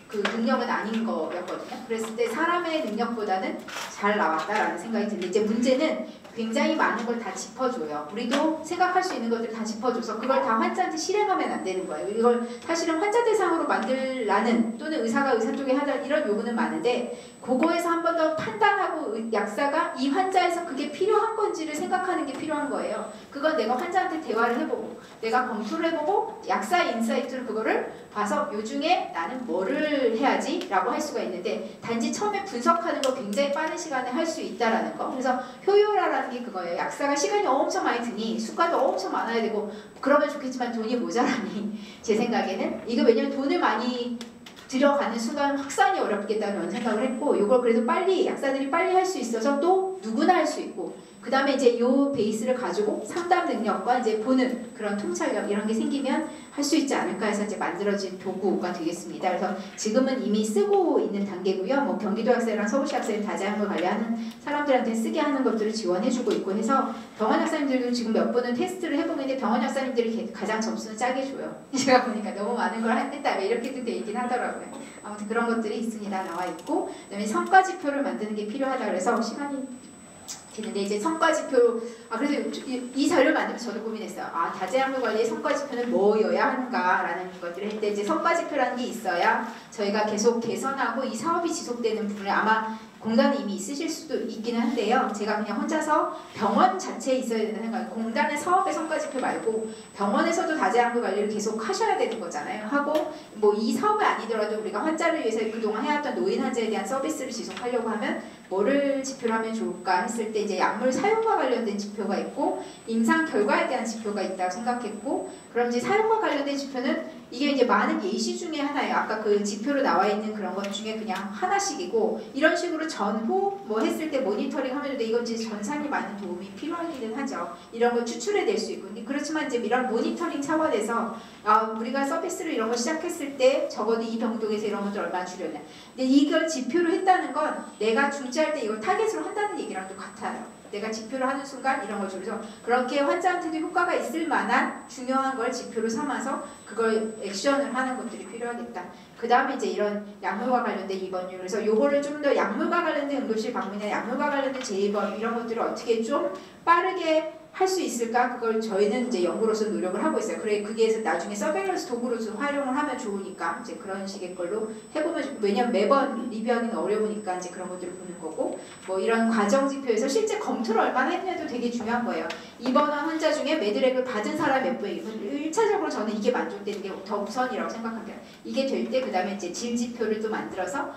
그 능력은 아닌 거였거든요. 그랬을 때 사람의 능력보다는 잘 나왔다라는 생각이 드는데 이제 문제는 굉장히 많은 걸 다 짚어줘요. 우리도 생각할 수 있는 것들 다 짚어줘서 그걸 다 환자한테 실행하면 안 되는 거예요. 이걸 사실은 환자 대상으로 만들라는 또는 의사가 의사 쪽에 하자 이런 요구는 많은데 그거에서 한 번 더 판단하고 약사가 이 환자에서 그게 필요한 건지를 생각하는 게 필요한 거예요. 그건 내가 환자한테 대화를 해보고 내가 검토를 해보고 약사의 인사이트로 그거를 봐서 요 중에 나는 뭐를 해야지 라고 할 수가 있는데 단지 처음에 분석하는 거 굉장히 빠른 시간에 할 수 있다라는 거. 그래서 효율화라는 게 그거예요. 약사가 시간이 엄청 많이 드니 수가도 엄청 많아야 되고 그러면 좋겠지만 돈이 모자라니 제 생각에는 이거 왜냐면 돈을 많이 들어가는 순간 확산이 어렵겠다는 생각을 했고 이걸 그래도 빨리 약사들이 빨리 할 수 있어서 또 누구나 할 수 있고 그 다음에 이제 요 베이스를 가지고 상담 능력과 이제 보는 그런 통찰력 이런 게 생기면 할 수 있지 않을까 해서 이제 만들어진 도구가 되겠습니다. 그래서 지금은 이미 쓰고 있는 단계고요. 뭐 경기도 약사랑 서울시 약사님 다자약물 관리하는 사람들한테 쓰게 하는 것들을 지원해주고 있고 해서 병원 약사님들도 지금 몇 분은 테스트를 해보는데 병원 약사님들이 가장 점수는 짜게 줘요. 제가 보니까 너무 많은 걸 했다 이렇게도 돼 있긴 하더라고요. 아무튼 그런 것들이 있습니다. 나와 있고 그다음에 성과 지표를 만드는 게 필요하다 그래서 시간이 되는데 이제 성과 지표 그래서 이 자료를 만들면서 저도 고민했어요. 다자약물 관리의 성과 지표는 뭐여야 하는가라는 것들을 했을 때 이제 성과 지표라는 게 있어야 저희가 계속 개선하고 이 사업이 지속되는 부분을 아마 공단이 이미 있으실 수도 있기는 한데요. 제가 그냥 혼자서 병원 자체에 있어야 된다는 생각이에요. 공단의 사업의 성과 지표 말고 병원에서도 다자약물 관리를 계속 하셔야 되는 거잖아요. 하고 뭐 이 사업이 아니더라도 우리가 환자를 위해서 그동안 해왔던 노인 환자에 대한 서비스를 지속하려고 하면 뭐를 지표로 하면 좋을까 했을 때 이제 약물 사용과 관련된 지표가 있고 임상 결과에 대한 지표가 있다고 생각했고 그럼 이제 사용과 관련된 지표는 이게 이제 많은 예시 중에 하나예요. 아까 그 지표로 나와 있는 그런 것 중에 그냥 하나씩이고 이런 식으로 전후 뭐 했을 때 모니터링 하면 되는데 이건 이제 전산이 많은 도움이 필요하기는 하죠. 이런 거 추출해 낼 수 있고 그렇지만 이제 이런 모니터링 차원에서 우리가 서비스를 이런 거 시작했을 때 적어도 이 병동에서 이런 것들 얼마나 줄였냐. 근데 이걸 지표로 했다는 건 내가 중지할 때 이걸 타겟으로 한다는 얘기랑 또 같아요. 내가 지표를 하는 순간 이런 걸 줄여서 그렇게 환자한테도 효과가 있을 만한 중요한 걸 지표로 삼아서 그걸 액션을 하는 것들이 필요하겠다. 그 다음에 이제 이런 약물과 관련된 입원율 그래서 요거를 좀 더 약물과 관련된 응급실 방문이나 약물과 관련된 재입원 이런 것들을 어떻게 좀 빠르게 할 수 있을까? 그걸 저희는 이제 연구로서 노력을 하고 있어요. 그래 그게 나중에 서베일런스 도구로서 활용을 하면 좋으니까 이제 그런 식의 걸로 해보면 왜냐면 매번 리뷰하기는 어려우니까 이제 그런 것들을 보는 거고 뭐 이런 과정 지표에서 실제 검토를 얼마나 했냐도 되게 중요한 거예요. 입원한 환자 중에 매드렉을 받은 사람 몇 분이고 1차적으로 저는 이게 만족되는 게 더 우선이라고 생각합니다. 이게 될 때 그 다음에 이제 질 지표를 또 만들어서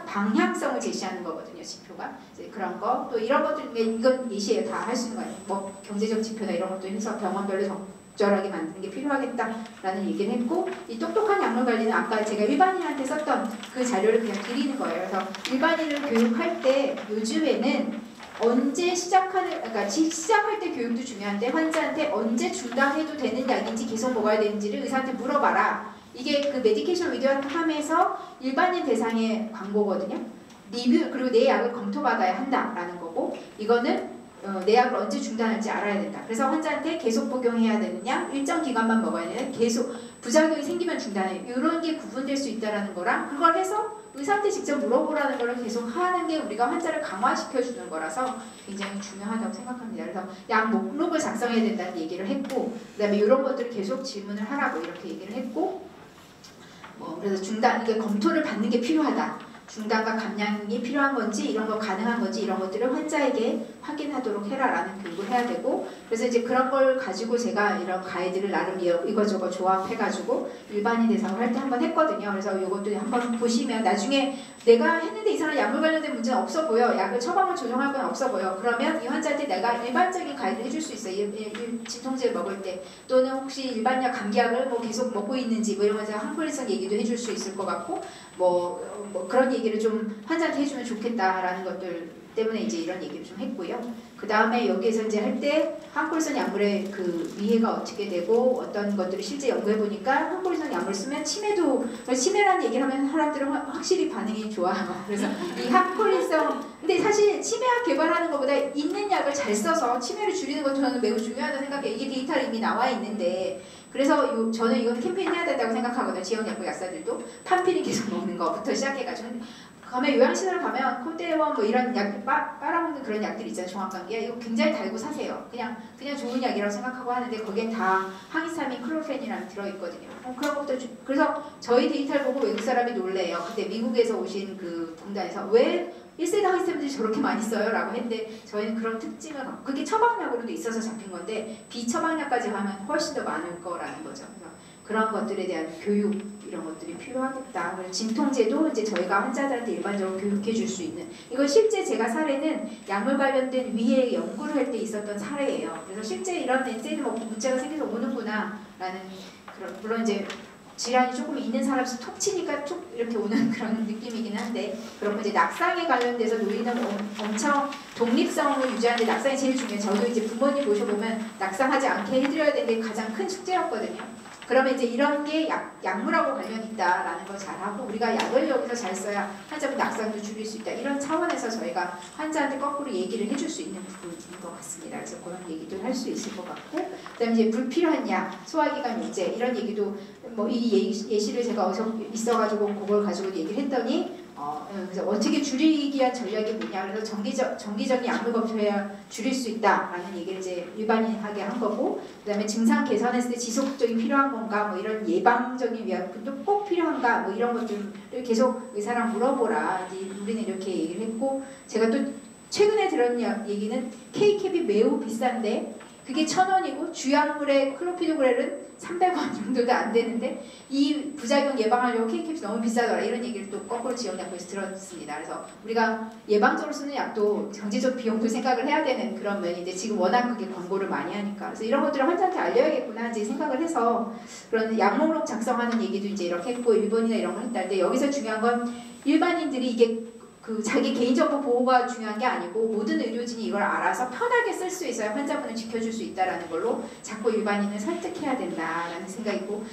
방향성을 제시하는 거거든요. 지표가 이제 그런 거 또 이런 것들 이건 예시에 다 할 수 있는 거예요. 뭐 경제적 지표나 이런 것도 해서 병원별로 적절하게 만드는 게 필요하겠다라는 얘기를 했고 이 똑똑한 약물 관리는 아까 제가 일반인한테 썼던 그 자료를 그냥 드리는 거예요. 그래서 일반인을 교육할 때 요즘에는 언제 그러니까 시작할 때 교육도 중요한데 환자한테 언제 중단해도 되는 약인지 계속 먹어야 되는지를 의사한테 물어봐라. 이게 그 메디케이션 위드함에서 일반인 대상의 광고거든요. 리뷰 그리고 내 약을 검토받아야 한다라는 거고 이거는 내 약을 언제 중단할지 알아야 된다. 그래서 환자한테 계속 복용해야 되느냐 일정 기간만 먹어야 되느냐 계속 부작용이 생기면 중단해. 이런 게 구분될 수 있다는 거랑 그걸 해서 의사한테 직접 물어보라는 걸 계속 하는 게 우리가 환자를 강화시켜주는 거라서 굉장히 중요하다고 생각합니다. 그래서 약 목록을 작성해야 된다는 얘기를 했고 그 다음에 이런 것들을 계속 질문을 하라고 이렇게 얘기를 했고 그래서 중단 이게 검토를 받는 게 필요하다. 중단과 감량이 필요한 건지 이런 거 가능한 건지 이런 것들을 환자에게 확인하도록 해라라는 교육을 해야 되고 그래서 이제 그런 걸 가지고 제가 이런 가이드를 나름 이거저거 조합해가지고 일반인 대상을 할 때 한번 했거든요. 그래서 이것도 한번 보시면 나중에 내가 했는데 이 사람 약물 관련된 문제는 없어 보여. 약을 처방을 조정할 건 없어 보여. 그러면 이 환자한테 내가 일반적인 가이드를 해줄 수 있어요. 진통제를 먹을 때 또는 혹시 일반약 감기약을 뭐 계속 먹고 있는지 뭐 이런 거 제가 항문성 얘기도 해줄 수 있을 것 같고 뭐 그런 얘기를 좀 환자한테 해주면 좋겠다라는 것들 때문에 이제 이런 얘기를 좀 했고요. 그 다음에 여기에서 이제 할 때 항콜선 약물의 그 위해가 어떻게 되고 어떤 것들을 실제 연구해 보니까 항콜선 약물 쓰면 치매라는 얘기를 하면 사람들은 확실히 반응이 좋아요. 그래서 이 항콜선 근데 사실 치매약 개발하는 것보다 있는 약을 잘 써서 치매를 줄이는 것도 저는 매우 중요하다고 생각해요. 이게 데이터가 이미 나와 있는데 그래서 저는 이건 캠페인 해야 된다고 생각하거든요. 지역약국 약사들도 판피린 계속 먹는 거부터 시작해가지고 가면 요양시설 가면 콜대원 뭐 이런 약 빨아먹는 그런 약들 있잖아요. 종합감기야 이거 굉장히 달고 사세요. 그냥 좋은 약이라고 생각하고 하는데 거기엔 다 항히스타민, 클로펜이랑 들어있거든요. 그런 것도 그래서 저희 데이터를 보고 외국 사람이 놀래요. 그때 미국에서 오신 그 공단에서 왜 1세대 항히스타민들이 저렇게 많이 써요? 라고 했는데 저희는 그런 특징을 갖고 그게 처방약으로도 있어서 잡힌 건데 비처방약까지 하면 훨씬 더 많을 거라는 거죠. 그런 것들에 대한 교육 이런 것들이 필요하겠다. 그래서 진통제도 이제 저희가 환자들한테 일반적으로 교육해 줄 수 있는 이거 실제 제가 사례는 약물 관련된 위에 연구를 할 때 있었던 사례예요. 그래서 실제 이런 엔제드 먹고 문제가 생겨서 오는구나 라는 그런 물론 이제 질환이 조금 있는 사람에서 톡 치니까 툭 이렇게 오는 그런 느낌이긴 한데 그렇고 이제 낙상에 관련돼서 노인은 엄청 독립성을 유지하는데 낙상이 제일 중요해요. 저도 이제 부모님 모셔보면 낙상하지 않게 해드려야 되는 게 가장 큰 숙제였거든요. 그러면 이제 이런 게 약물하고 관련이 있다라는 걸 잘하고 우리가 약을 여기서 잘 써야 환자분 낙상도 줄일 수 있다. 이런 차원에서 저희가 환자한테 거꾸로 얘기를 해줄 수 있는 부분인 것 같습니다. 그래서 그런 얘기도 할 수 있을 것 같고 그다음에 이제 불필요한 약, 소화기관 문제 이런 얘기도 뭐 이 예시를 제가 어디서 있어가지고 그걸 가지고 얘기를 했더니 그래서 어떻게 줄이기 위한 전략이 뭐냐 그래서 정기적인 약물 검토해야 줄일 수 있다라는 얘기를 이제 일반인하게 한 거고 그다음에 증상 개선했을 때 지속적인 필요한 건가 뭐 이런 예방적인 위약품도 꼭 필요한가 뭐 이런 것들을 계속 의사랑 물어보라 이제 우리는 이렇게 얘기를 했고 제가 또 최근에 들은 얘기는 K캡이 매우 비싼데 그게 1,000원이고 주약물의 클로피도그렐은 300원 정도도 안 되는데 이 부작용 예방하려고 K캡슐 너무 비싸더라 이런 얘기를 또 거꾸로 지역약국에서 들었습니다. 그래서 우리가 예방적으로 쓰는 약도 경제적 비용도 생각을 해야 되는 그런 면인데 지금 워낙 그게 광고를 많이 하니까 그래서 이런 것들을 환자한테 알려야겠구나 이제 생각을 해서 그런 약목록 작성하는 얘기도 이제 이렇게 했고 일본이나 이런 걸 했다는데 여기서 중요한 건 일반인들이 이게 그 자기 개인정보 보호가 중요한 게 아니고 모든 의료진이 이걸 알아서 편하게 쓸 수 있어야 환자분을 지켜줄 수 있다라는 걸로 자꾸 일반인을 설득해야 된다라는 생각이고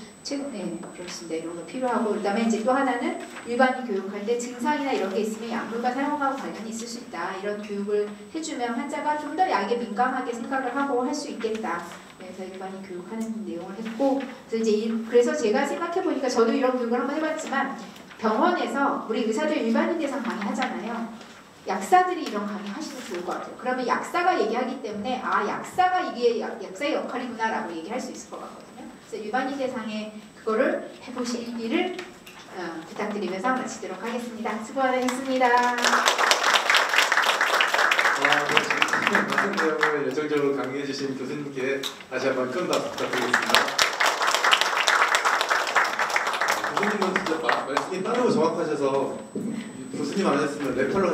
네, 그렇습니다. 이런 거 필요하고 그다음에 이제 또 하나는 일반인 교육할 때 증상이나 이런 게 있으면 약물과 사용하고 관련이 있을 수 있다. 이런 교육을 해주면 환자가 좀 더 약에 민감하게 생각을 하고 할 수 있겠다. 그래서 일반인 교육하는 내용을 했고 그래서 제가 생각해 보니까 저도 이런 교육을 한번 해봤지만 병원에서 우리 의사들 일반인 대상 강의하잖아요. 약사들이 이런 강의 하시면 좋을 것 같아요. 그러면 약사가 얘기하기 때문에 아 약사가 이게 약사의 역할이구나 라고 얘기할 수 있을 것 같거든요. 그래서 일반인 대상에 그거를 해보시기를 부탁드리면서 마치도록 하겠습니다. 수고하셨습니다. 같은 내용을 열정적으로 강의해 주신 교수님께 다시 한번 큰 박수 부탁드리겠습니다. 교수님은 진짜 말씀이 빠르고 정확하셔서 교수님 안 했으면 래퍼로